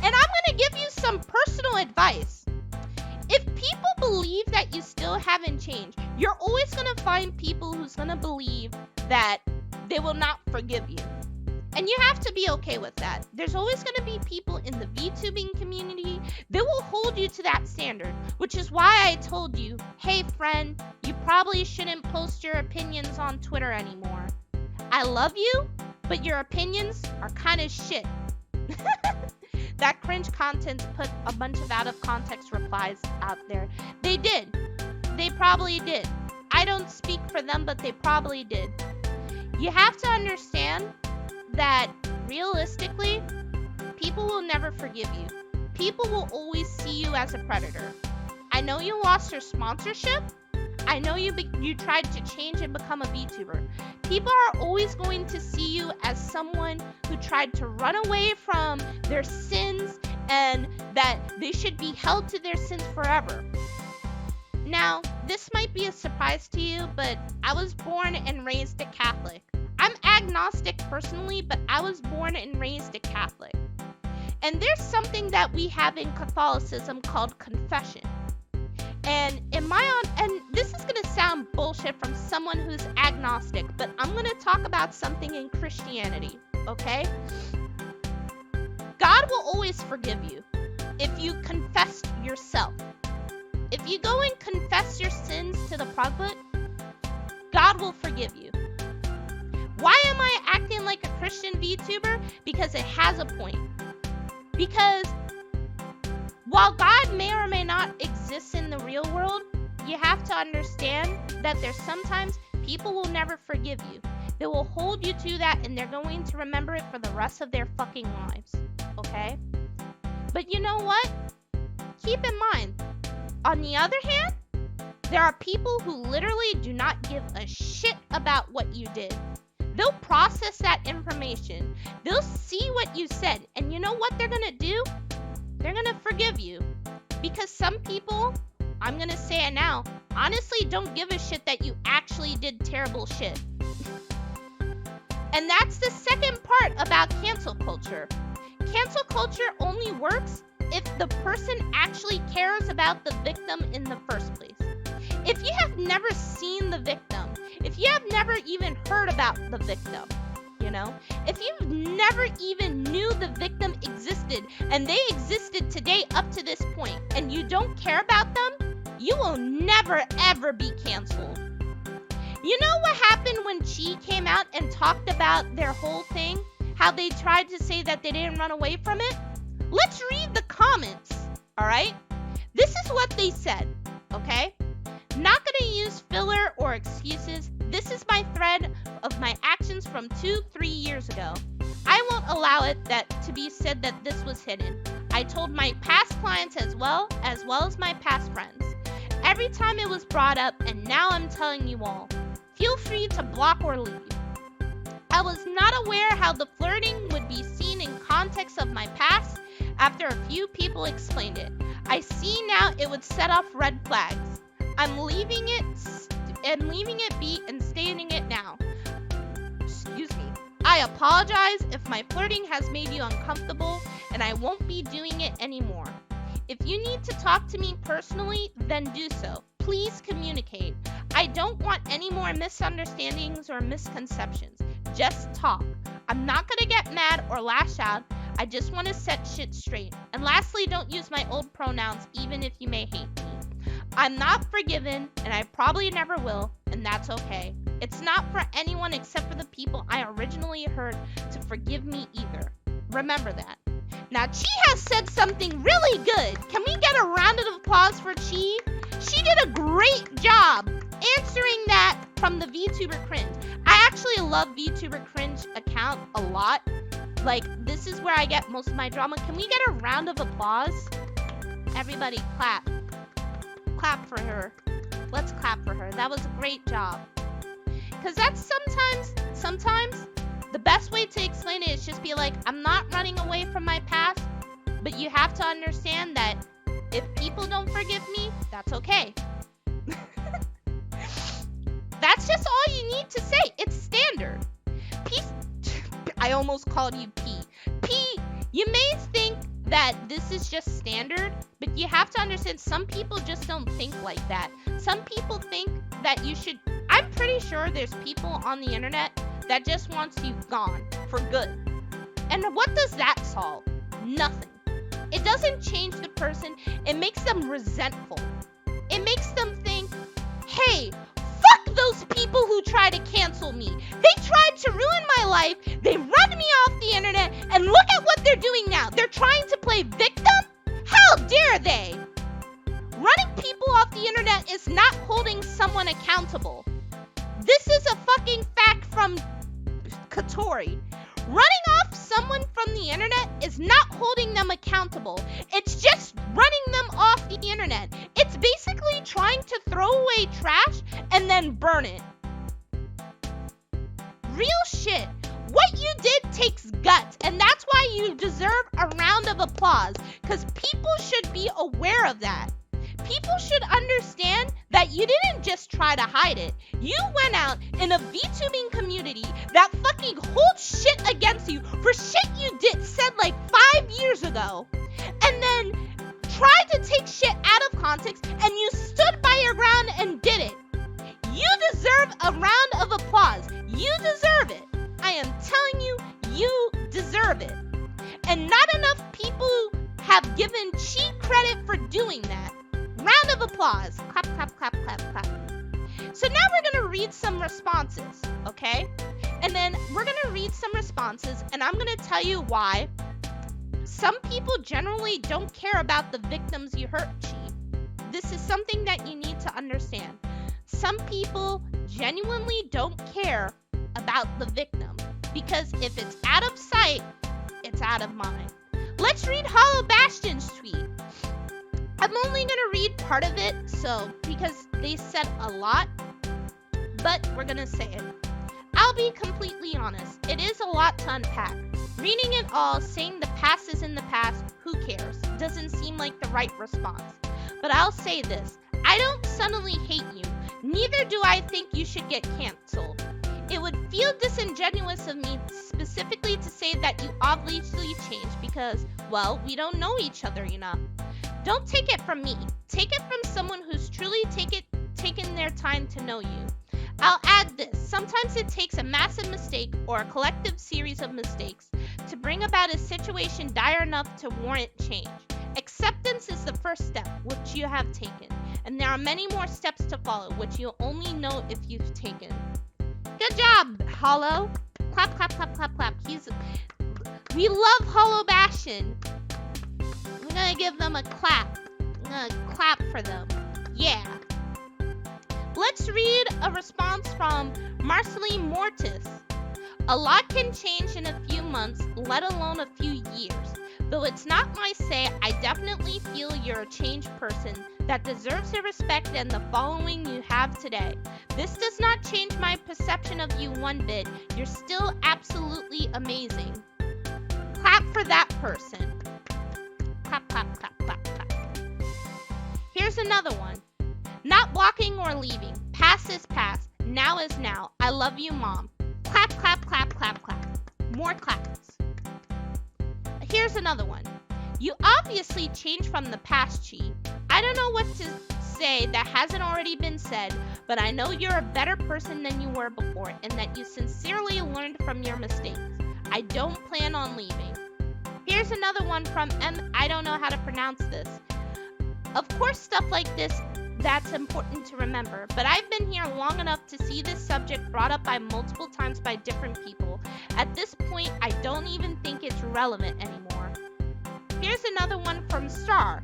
And I'm going to give you some personal advice. If people believe that you still haven't changed, you're always going to find people who's going to believe that they will not forgive you. And you have to be okay with that. There's always going to be people in the VTubing community that will hold you to that standard, which is why I told you, hey friend, you probably shouldn't post your opinions on Twitter anymore. I love you, but your opinions are kind of shit. That cringe content put a bunch of out of context replies out there. They did. They probably did. I don't speak for them, but they probably did. You have to understand that realistically, people will never forgive you. People will always see you as a predator. I know you lost your sponsorship. I know you tried to change and become a VTuber. People are always going to see you as someone who tried to run away from their sins and that they should be held to their sins forever. Now, this might be a surprise to you, but I was born and raised a Catholic. I'm agnostic personally, but I was born and raised a Catholic. And there's something that we have in Catholicism called confession. And this is going to sound bullshit from someone who's agnostic, but I'm going to talk about something in Christianity, okay? God will always forgive you if you confess yourself. If you go and confess your sins to the public, God will forgive you. Why am I acting like a Christian VTuber? Because it has a point. Because while God may or may not exist in the real world, you have to understand that there's sometimes people will never forgive you. They will hold you to that and they're going to remember it for the rest of their fucking lives. Okay? But you know what? Keep in mind, on the other hand, there are people who literally do not give a shit about what you did. They'll process that information. They'll see what you said. And you know what they're going to do? They're going to forgive you. Because some people, I'm going to say it now, honestly don't give a shit that you actually did terrible shit. And that's the second part about cancel culture. Cancel culture only works if the person actually cares about the victim in the first place. If you have never seen the victim, if you have never even heard about the victim, if you never even knew the victim existed and they existed today up to this point and you don't care about them, you will never ever be canceled. You know what happened when Chi came out and talked about their whole thing? How they tried to say that they didn't run away from it? Let's read the comments, alright? what they said, okay? Not gonna use filler or excuses. This is my thread of my actions from 2-3 years ago. I won't allow it to be said that this was hidden. I told my past clients as well as my past friends. Every time it was brought up, and now I'm telling you all. Feel free to block or leave. I was not aware how the flirting would be seen in context of my past after a few people explained it. I see now it would set off red flags. I'm leaving it be and stating it now. Excuse me. I apologize if my flirting has made you uncomfortable, and I won't be doing it anymore. If you need to talk to me personally, then do so. Please communicate. I don't want any more misunderstandings or misconceptions. Just talk. I'm not gonna get mad or lash out. I just want to set shit straight. And lastly, don't use my old pronouns even if you may hate me. I'm not forgiven, and I probably never will, and that's okay. It's not for anyone except for the people I originally heard to forgive me either. Remember that. Now, Chi has said something really good. Can we get a round of applause for Chi? She did a great job answering that from the VTuber Cringe. I actually love VTuber Cringe account a lot. Like, this is where I get most of my drama. Can we get a round of applause? Everybody clap. Clap for her. Let's clap for her. That was a great job. Because that's sometimes the best way to explain it is just be like, I'm not running away from my past, but you have to understand that if people don't forgive me, that's okay. That's just all you need to say. It's standard. I almost called you P. P, you may think that this is just standard, but you have to understand some people just don't think like that. Some people think that you should. I'm pretty sure there's people on the internet that just wants you gone for good. And what does that solve? Nothing. It doesn't change the person. It makes them resentful. It makes them think, hey, fuck those people who try to cancel me. They tried to ruin my life. They run me off the internet. And look at what they're doing now. They're trying to play victim? How dare they? Running people off the internet is not holding someone accountable. This is a fucking fact from Katori. Running off someone from the internet is not holding them accountable. It's just running them off the internet. It's basically trying to throw away trash and then burn it. Real shit. What you did takes guts, and that's why you deserve a round of applause, because people should be aware of that. People should understand that you didn't just try to hide it. You went out in a VTubing community that fucking holds shit against you for shit you said like 5 years ago, and then tried to take shit out of context, and you stood by your ground and did it. You deserve a round of applause. You deserve it. I am telling you, you deserve it. And not enough people have given Chi credit for doing that. Round of applause. Clap, clap, clap, clap, clap. So now we're going to read some responses, okay? And then we're going to read some responses, and I'm going to tell you why some people generally don't care about the victims you hurt, Chi. This is something that you need to understand. Some people genuinely don't care about the victim, because if it's out of sight, it's out of mind. Let's read Hollow Bastion's tweet. I'm only going to read part of it, because they said a lot, but we're going to say it. I'll be completely honest, it is a lot to unpack. Reading it all, saying the past is in the past, who cares? Doesn't seem like the right response. But I'll say this, I don't suddenly hate you, neither do I think you should get canceled. It would feel disingenuous of me specifically to say that you obviously changed because, well, we don't know each other enough. Don't take it from me. Take it from someone who's truly taken their time to know you. I'll add this. Sometimes it takes a massive mistake or a collective series of mistakes to bring about a situation dire enough to warrant change. Acceptance is the first step, which you have taken. And there are many more steps to follow, which you'll only know if you've taken. Good job, Hollow. Clap, clap, clap, clap, clap. We love Hollow Bastion. We're gonna give them a clap. Clap for them. Yeah. Let's read a response from Marceline Mortis. A lot can change in a few months, let alone a few years. Though it's not my say, I definitely feel you're a changed person that deserves the respect and the following you have today. This does not change my perception of you one bit. You're still absolutely amazing. Clap for that person. Clap, clap, clap, clap, clap. Here's another one. Not blocking or leaving. Past is past. Now is now. I love you, Mom. Clap, clap, clap, clap, clap. More claps. Here's another one. You obviously changed from the past, Chi. I don't know what to say that hasn't already been said, but I know you're a better person than you were before and that you sincerely learned from your mistakes. I don't plan on leaving. Here's another one from I don't know how to pronounce this. Of course, stuff like this, that's important to remember, but I've been here long enough to see this subject brought up by multiple times by different people. At this point, I don't even think it's relevant anymore. Here's another one from Star.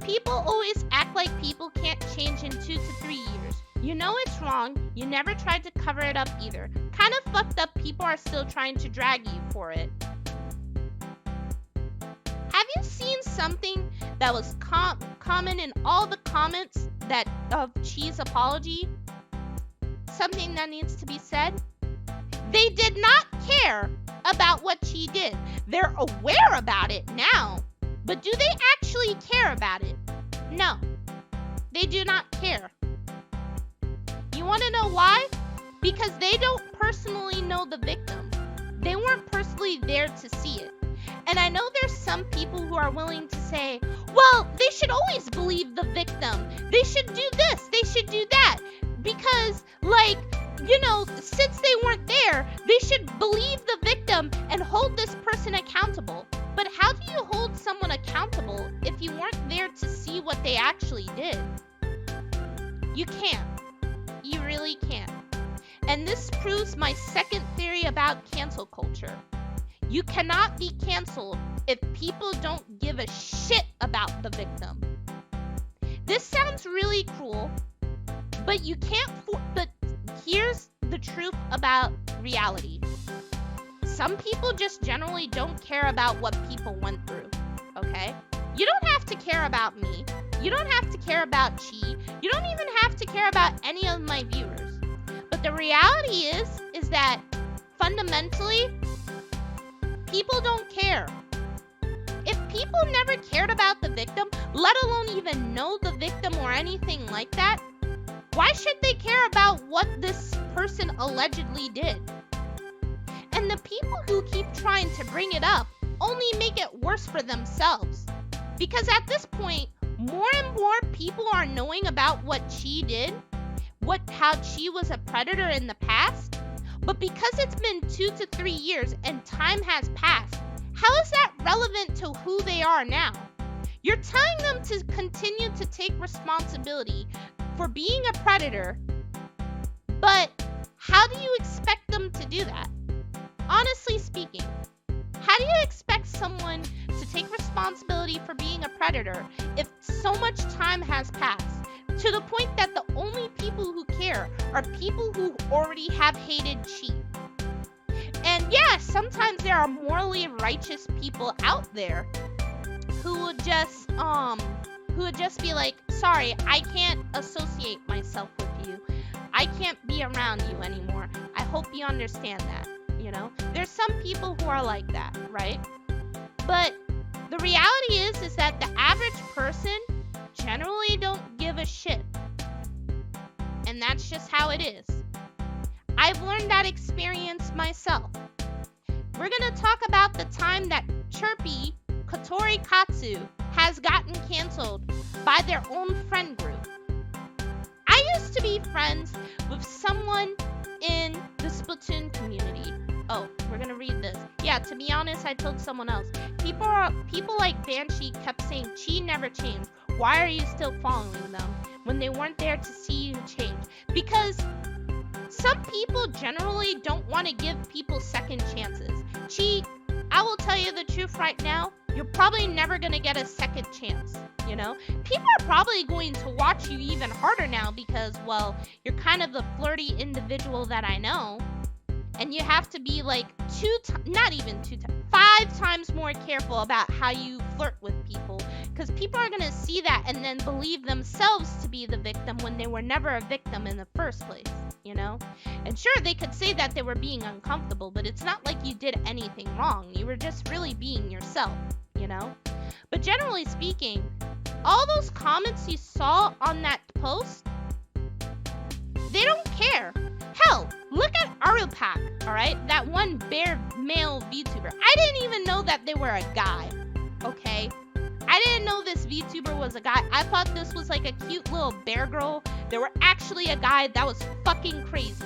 People always act like people can't change in 2 to 3 years. You know it's wrong. You never tried to cover it up either. Kind of fucked up people are still trying to drag you for it. Have you seen something that was common in all the comments that of Chi's apology? Something that needs to be said? They did not care about what Chi did. They're aware about it now. But do they actually care about it? No. They do not care. You want to know why? Because they don't personally know the victim. They weren't personally there to see it. And I know there's some people who are willing to say, well, they should always believe the victim. They should do this. They should do that. Because, since they weren't there, they should believe the victim and hold this person accountable. But how do you hold someone accountable if you weren't there to see what they actually did? You can't. You really can't. And this proves my second theory about cancel culture. You cannot be canceled if people don't give a shit about the victim. This sounds really cruel, but you can't. But here's the truth about reality. Some people just generally don't care about what people went through, okay? You don't have to care about me. You don't have to care about Chi. You don't even have to care about any of my viewers. But the reality is that fundamentally, people don't care. If people never cared about the victim, let alone even know the victim or anything like that, why should they care about what this person allegedly did? And the people who keep trying to bring it up only make it worse for themselves. Because at this point, more and more people are knowing about what Chi did, how Chi was a predator in the past. But because it's been 2 to 3 years and time has passed, how is that relevant to who they are now? You're telling them to continue to take responsibility for being a predator, but how do you expect them to do that? Honestly speaking, how do you expect someone to take responsibility for being a predator if so much time has passed? To the point that the only people who care are people who already have hated Chi. And yeah, sometimes there are morally righteous people out there who would just be like, sorry, I can't associate myself with you. I can't be around you anymore. I hope you understand that, There's some people who are like that, right? But the reality is that the average person generally don't give a shit. And that's just how it is. I've learned that experience myself. We're going to talk about the time that Chirpy Kotori Katsu has gotten canceled by their own friend group. I used to be friends with someone in the Splatoon community. Oh, we're going to read this. Yeah, to be honest, I told someone else. People like Banshee kept saying Chi never changed. Why are you still following them when they weren't there to see you change? Because some people generally don't want to give people second chances. Chi, I will tell you the truth right now. You're probably never going to get a second chance, you know? People are probably going to watch you even harder now because, well, you're kind of the flirty individual that I know. And you have to be like 5 times more careful about how you flirt with people. Because people are going to see that and then believe themselves to be the victim when they were never a victim in the first place, you know? And sure, they could say that they were being uncomfortable, but it's not like you did anything wrong. You were just really being yourself, you know? But generally speaking, all those comments you saw on that post, they don't care. Hell, look at Arupak, alright? That one bear male VTuber. I didn't even know that they were a guy, okay? I didn't know this VTuber was a guy. I thought this was like a cute little bear girl. They were actually a guy. That was fucking crazy,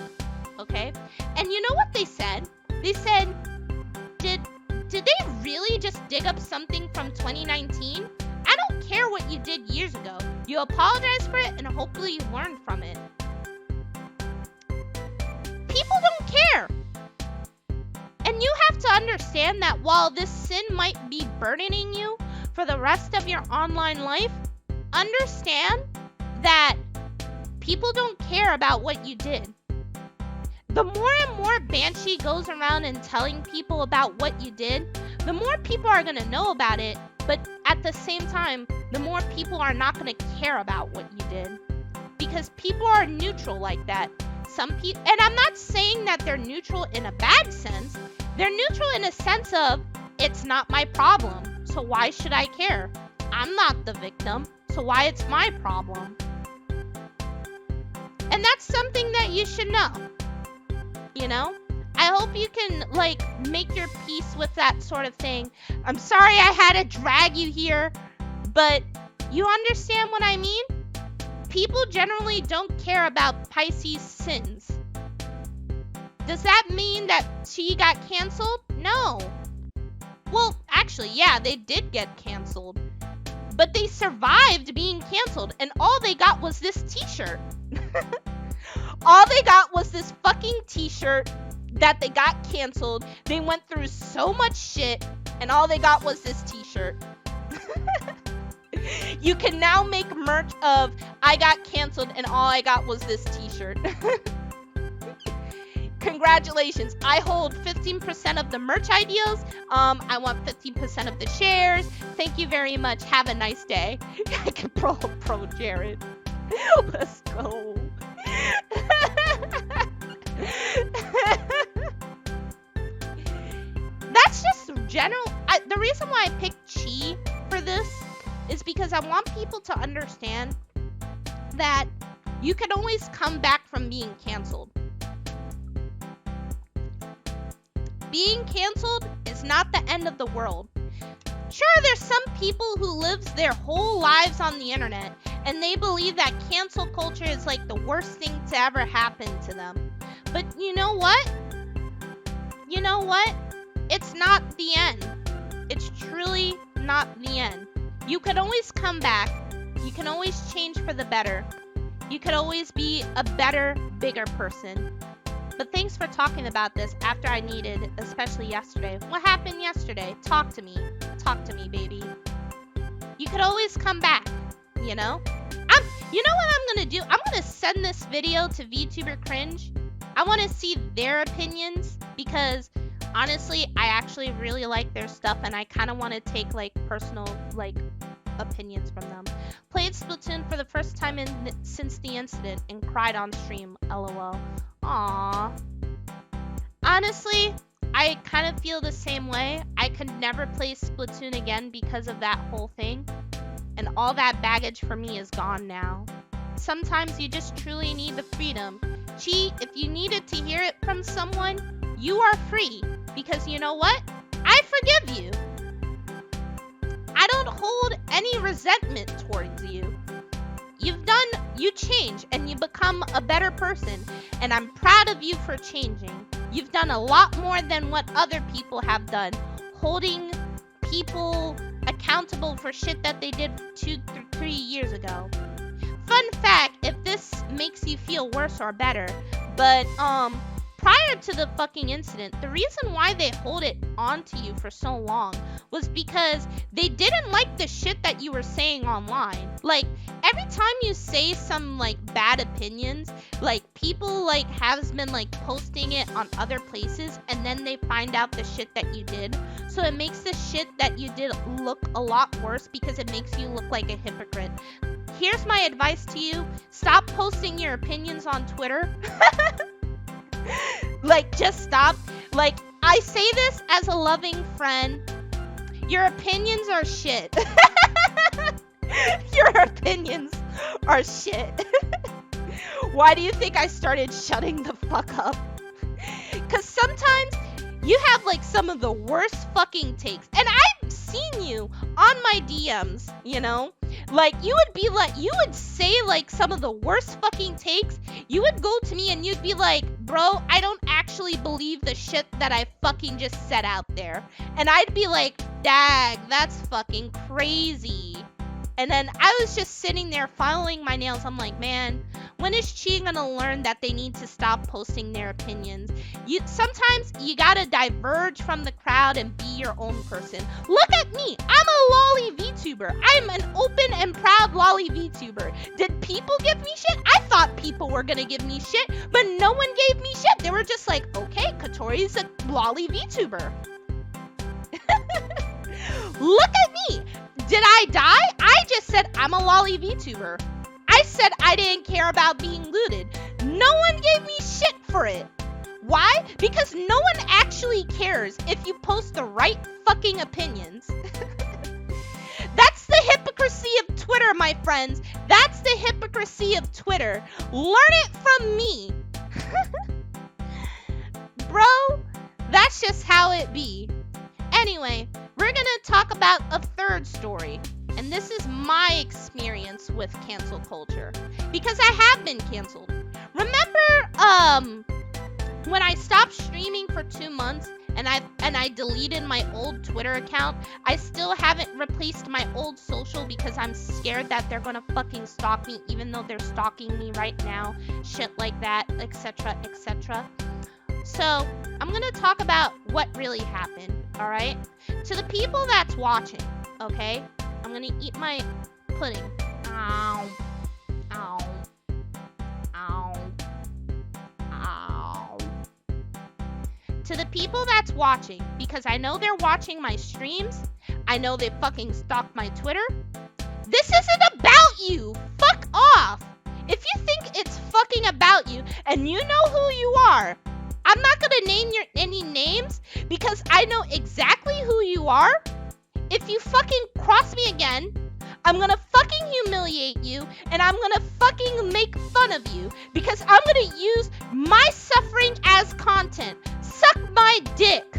okay? And you know what they said? They said, did they really just dig up something from 2019? I don't care what you did years ago. You apologize for it and hopefully you learned from it. People don't care. And you have to understand that while this sin might be burdening you for the rest of your online life, understand that people don't care about what you did. The more and more Banshee goes around and telling people about what you did, the more people are going to know about it, but at the same time, the more people are not going to care about what you did. Because people are neutral like that. Some people, and I'm not saying that they're neutral in a bad sense. They're neutral in a sense of, it's not my problem, so why should I care? I'm not the victim, so why it's my problem? And that's something that you should know, you know? I hope you can, like, make your peace with that sort of thing. I'm sorry I had to drag you here, but you understand what I mean? People generally don't care about Pisces' sins. Does that mean that she got canceled? No. Well, actually, yeah, they did get canceled. But they survived being canceled, and all they got was this t-shirt. All they got was this fucking t-shirt that they got canceled. They went through so much shit, and all they got was this t-shirt. You can now make merch of, I got canceled and all I got was this t-shirt. Congratulations. I hold 15% of the merch ideas. I want 15% of the shares. Thank you very much. Have a nice day. I can pro Jared. Let's go. That's just general. The reason why I picked Chi for this is because I want people to understand that you can always come back from being canceled. Being canceled is not the end of the world. Sure, there's some people who lives their whole lives on the internet and they believe that cancel culture is like the worst thing to ever happen to them. But you know what? You know what? It's not the end. It's truly not the end. You can always come back. You can always change for the better. You could always be a better, bigger person. But thanks for talking about this after I needed, especially yesterday. What happened yesterday? Talk to me. Talk to me, baby. You could always come back, you know? You know what I'm going to do? I'm going to send this video to VTuber Cringe. I want to see their opinions because honestly, I actually really like their stuff and I kind of want to take like personal like opinions from them. Played Splatoon for the first time since the incident and cried on stream. LOL. Aww. Honestly, I kind of feel the same way. I could never play Splatoon again because of that whole thing. And all that baggage for me is gone now. Sometimes you just truly need the freedom. Chi, if you needed to hear it from someone, you are free. Because you know what? I forgive you. I don't hold any resentment towards you. You change and you become a better person. And I'm proud of you for changing. You've done a lot more than what other people have done. Holding people accountable for shit that they did 2-3 years ago. Fun fact, if this makes you feel worse or better, but prior to the fucking incident, the reason why they hold it onto you for so long was because they didn't like the shit that you were saying online. Like, every time you say some, like, bad opinions, like, people, like, has been, like, posting it on other places, and then they find out the shit that you did. So it makes the shit that you did look a lot worse because it makes you look like a hypocrite. Here's my advice to you. Stop posting your opinions on Twitter. Like, just stop. Like, I say this as a loving friend. Your opinions are shit. Your opinions are shit. Why do you think I started shutting the fuck up? Because sometimes you have, like, some of the worst fucking takes. And I've seen you on my DMs, you know? Like, you would say, like, some of the worst fucking takes. You would go to me and you'd be like, bro, I don't actually believe the shit that I fucking just said out there. And I'd be like, dag, that's fucking crazy. And then I was just sitting there filing my nails. I'm like, man, when is Chi gonna learn that they need to stop posting their opinions? Sometimes you gotta diverge from the crowd and be your own person. Look at me. I'm a lolly VTuber. I'm an open and proud lolly VTuber. Did people give me shit? I thought people were gonna give me shit, but no one gave me shit. They were just like, okay, Katori's a lolly VTuber. Look at me. Did I die? I just said I'm a lolly VTuber. I said I didn't care about being looted. No one gave me shit for it. Why? Because no one actually cares if you post the right fucking opinions. That's the hypocrisy of Twitter, my friends. That's the hypocrisy of Twitter. Learn it from me. Bro, that's just how it be. Anyway, we're gonna talk about a third story. And this is my experience with cancel culture. Because I have been canceled. Remember, when I stopped streaming for 2 months and I deleted my old Twitter account, I still haven't replaced my old social because I'm scared that they're gonna fucking stalk me, even though they're stalking me right now. Shit like that, etc., etc. So, I'm gonna talk about what really happened, alright? To the people that's watching, okay? I'm gonna eat my pudding. Ow. Ow. Ow. Ow. To the people that's watching, because I know they're watching my streams, I know they fucking stalk my Twitter. This isn't about you! Fuck off! If you think it's fucking about you, and you know who you are, I'm not gonna name any names, because I know exactly who you are. If you fucking cross me again, I'm gonna fucking humiliate you, and I'm gonna fucking make fun of you, because I'm gonna use my suffering as content. Suck my dick,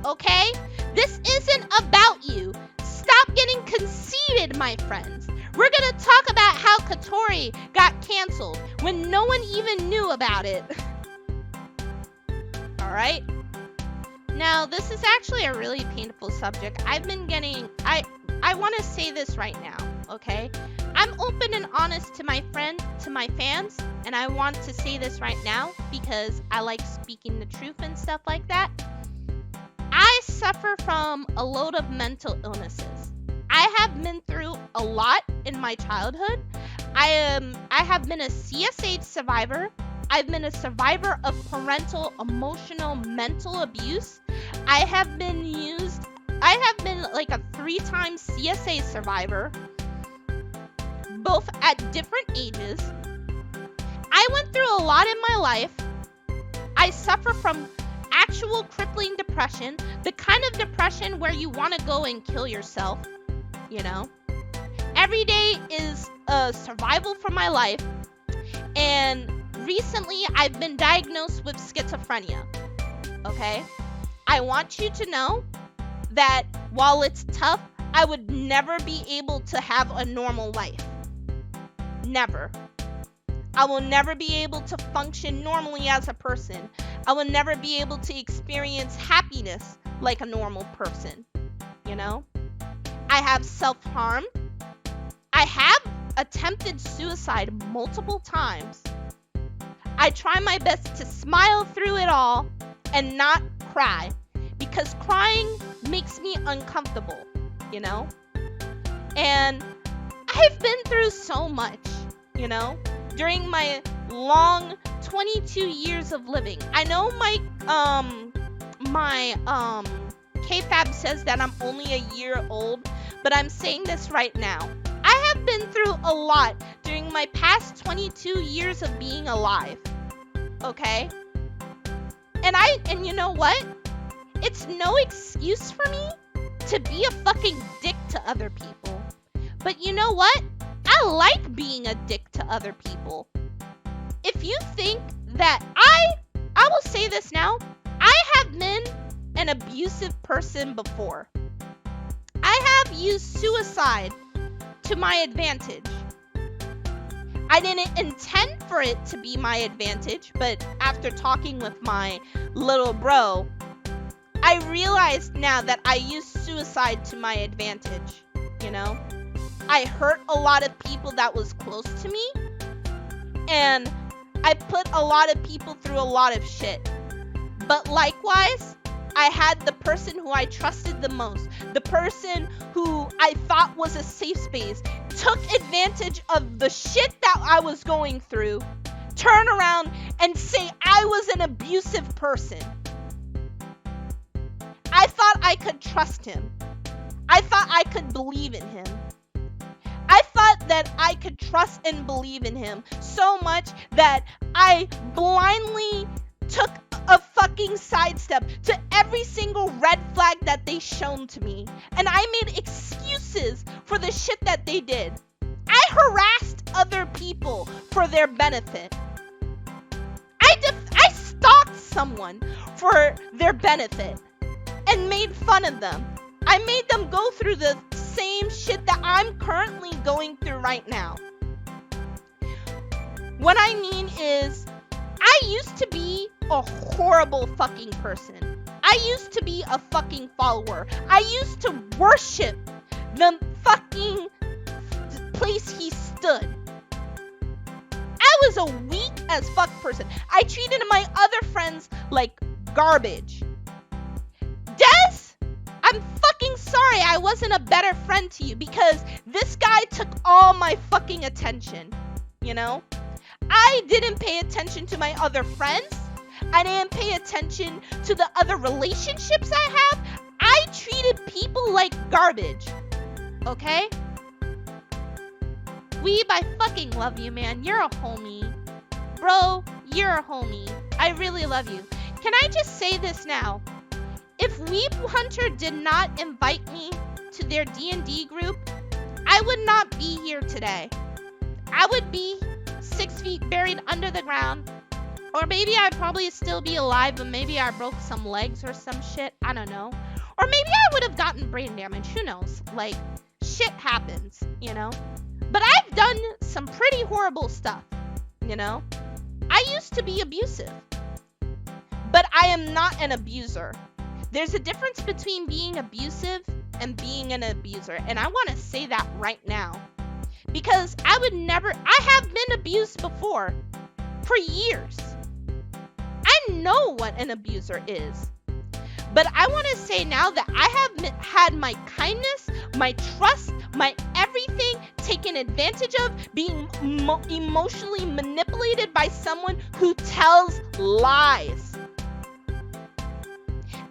okay? This isn't about you. Stop getting conceited, my friends. We're gonna talk about how Katori got canceled when no one even knew about it. Alright? Now, this is actually a really painful subject. I've been getting... I want to say this right now, okay? I'm open and honest to my fans, and I want to say this right now because I like speaking the truth and stuff like that. I suffer from a load of mental illnesses. I have been through a lot in my childhood. I have been a CSH survivor. I've been a survivor of parental, emotional, mental abuse. I have been like a 3-time CSA survivor, both at different ages. I went through a lot in my life. I suffer from actual crippling depression, the kind of depression where you want to go and kill yourself, you know? Every day is a survival for my life, and recently I've been diagnosed with schizophrenia, okay? I want you to know that while it's tough, I would never be able to have a normal life. Never. I will never be able to function normally as a person. I will never be able to experience happiness like a normal person, you know? I have self-harm. I have attempted suicide multiple times. I try my best to smile through it all and not cry, because crying makes me uncomfortable, you know? And I've been through so much, you know, during my long 22 years of living. I know my KFAB says that I'm only a year old, but I'm saying this right now. I have been through a lot during my past 22 years of being alive. Okay? And you know what? It's no excuse for me to be a fucking dick to other people. But you know what? I like being a dick to other people. If you think that I will say this now, I have been an abusive person before. I have used suicide to my advantage. I didn't intend for it to be my advantage, but after talking with my little bro, I realized now that I used suicide to my advantage, you know? I hurt a lot of people that was close to me, and I put a lot of people through a lot of shit. But likewise, I had the person who I trusted the most, the person who I thought was a safe space, took advantage of the shit that I was going through, turn around and say I was an abusive person. I thought I could trust him. I thought I could believe in him. I thought that I could trust and believe in him so much that I blindly took a fucking sidestep to every single red flag that they shown to me. And I made excuses for the shit that they did. I harassed other people for their benefit. I stalked someone for their benefit and made fun of them. I made them go through the same shit that I'm currently going through right now. What I mean is, I used to be a horrible fucking person. I used to be a fucking follower. I used to worship the fucking place he stood. I was a weak as fuck person. I treated my other friends like garbage. Des, I'm fucking sorry I wasn't a better friend to you, because this guy took all my fucking attention, you know? I didn't pay attention to my other friends. I didn't pay attention to the other relationships I have. I treated people like garbage, okay? Weeb, I fucking love you, man. You're a homie. Bro, you're a homie. I really love you. Can I just say this now? If Weeb Hunter did not invite me to their D&D group, I would not be here today. I would be 6 feet buried under the ground. Or maybe I'd probably still be alive, but maybe I broke some legs or some shit. I don't know. Or maybe I would have gotten brain damage. Who knows? Like, shit happens, you know? But I've done some pretty horrible stuff, you know? I used to be abusive. But I am not an abuser. There's a difference between being abusive and being an abuser. And I want to say that right now. Because I have been abused before. For years. I know what an abuser is. But I want to say now that I have had my kindness, my trust, my everything taken advantage of, being emotionally manipulated by someone who tells lies.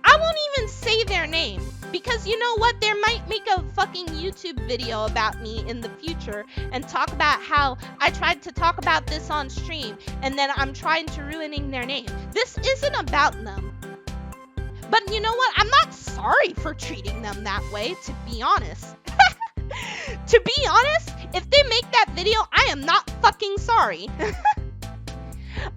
I won't even say their name, because you know what? They might make a fucking YouTube video about me in the future and talk about how I tried to talk about this on stream and then I'm trying to ruining their name. This isn't about them. But you know what? I'm not sorry for treating them that way, to be honest. To be honest, if they make that video, I am not fucking sorry.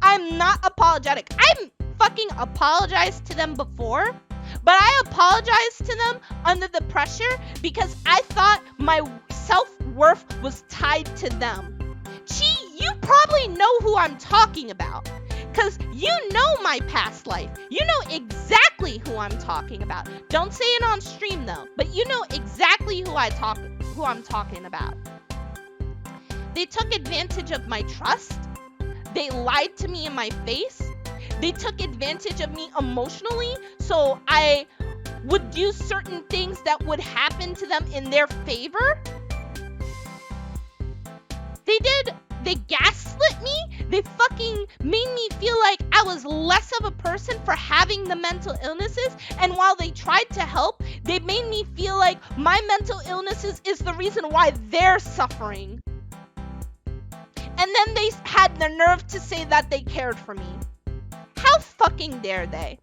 I'm not apologetic. I fucking apologized to them before, but I apologized to them under the pressure because I thought my self-worth was tied to them. Gee, you probably know who I'm talking about. Because you know my past life. You know exactly who I'm talking about. Don't say it on stream though, but you know exactly who I'm talking about. They took advantage of my trust. They lied to me in my face. They took advantage of me emotionally, so I would do certain things that would happen to them in their favor. They gaslit me. They fucking made me feel like I was less of a person for having the mental illnesses. And while they tried to help, they made me feel like my mental illnesses is the reason why they're suffering. And then they had the nerve to say that they cared for me. How fucking dare they?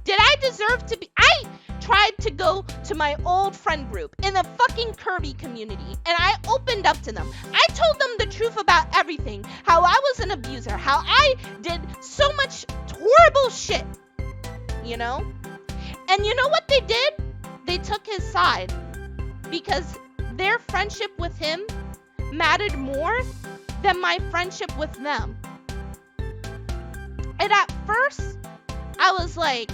Did I deserve to be... I tried to go to my old friend group in the fucking Kirby community, and I opened up to them. I told them the truth about everything. How I was an abuser. How I did so much horrible shit. You know? And you know what they did? They took his side. Because their friendship with him mattered more than my friendship with them. And at first, I was like,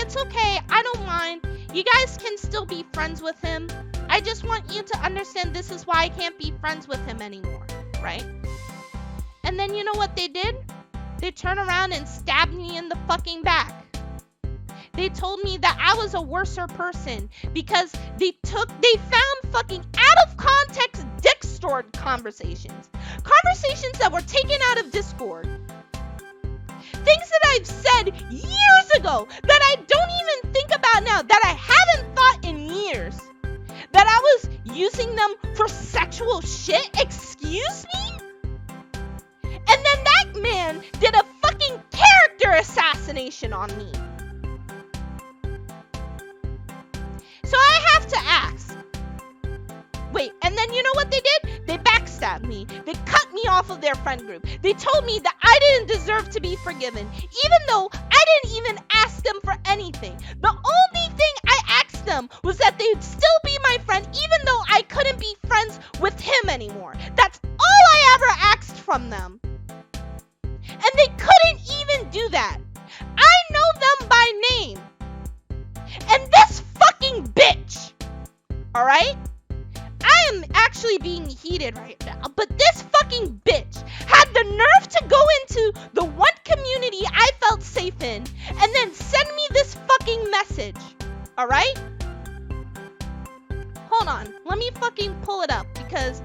it's okay, I don't mind. You guys can still be friends with him. I just want you to understand this is why I can't be friends with him anymore, right? And then you know what they did? They turned around and stabbed me in the fucking back. They told me that I was a worser person because they found fucking out of context Discord conversations. Conversations that were taken out of Discord. Things that I've said years ago that I don't even think about now, that I haven't thought in years. That I was using them for sexual shit? Excuse me? And then that man did a fucking character assassination on me. So I have to ask. Wait, and then you know what they did? They backstabbed me. They cut me off of their friend group. They told me that I didn't deserve to be forgiven, even though I didn't even ask them for anything. The only thing I asked them was that they'd still be my friend, even though I couldn't be friends with him anymore. That's all I ever asked from them. And they couldn't even do that. I know them by name. And this fucking bitch, alright? I am actually being heated right now, but this fucking bitch had the nerve to go into the one community I felt safe in and then send me this fucking message, alright? Hold on, let me fucking pull it up because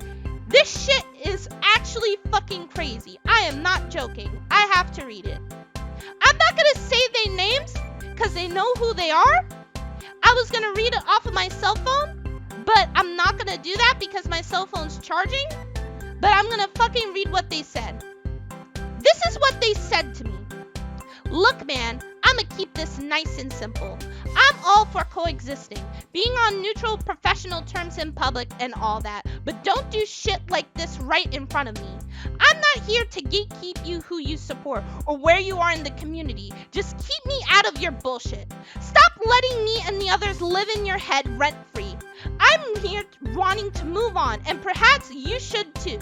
this shit is actually fucking crazy. I am not joking. I have to read it. I'm not gonna say their names because they know who they are. I was gonna read it off of my cell phone, but I'm not gonna do that because my cell phone's charging. But I'm gonna fucking read what they said. This is what they said to me. Look, man, I'ma keep this nice and simple. I'm all for coexisting, being on neutral professional terms in public and all that, but don't do shit like this right in front of me. I'm not here to gatekeep you who you support or where you are in the community. Just keep me out of your bullshit. Stop letting me and the others live in your head rent-free. I'm here wanting to move on, and perhaps you should too.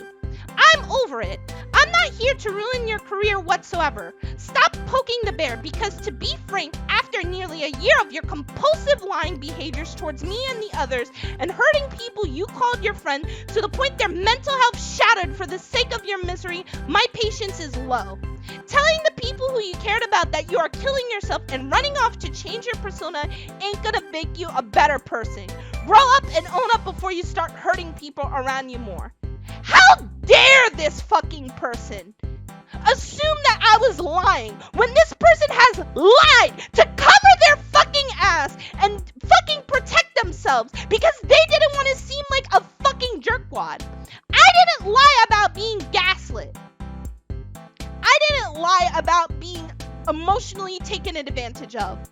I'm over it. I'm not here to ruin your career whatsoever. Stop poking the bear because, to be frank, after nearly a year of your compulsive lying behaviors towards me and the others and hurting people you called your friend to the point their mental health shattered for the sake of your misery, my patience is low. Telling the people who you cared about that you are killing yourself and running off to change your persona ain't gonna make you a better person. Grow up and own up before you start hurting people around you more. How dare this fucking person assume that I was lying when this person has lied to cover their fucking ass and fucking protect themselves because they didn't want to seem like a fucking jerkwad. I didn't lie about being gaslit. I didn't lie about being emotionally taken advantage of.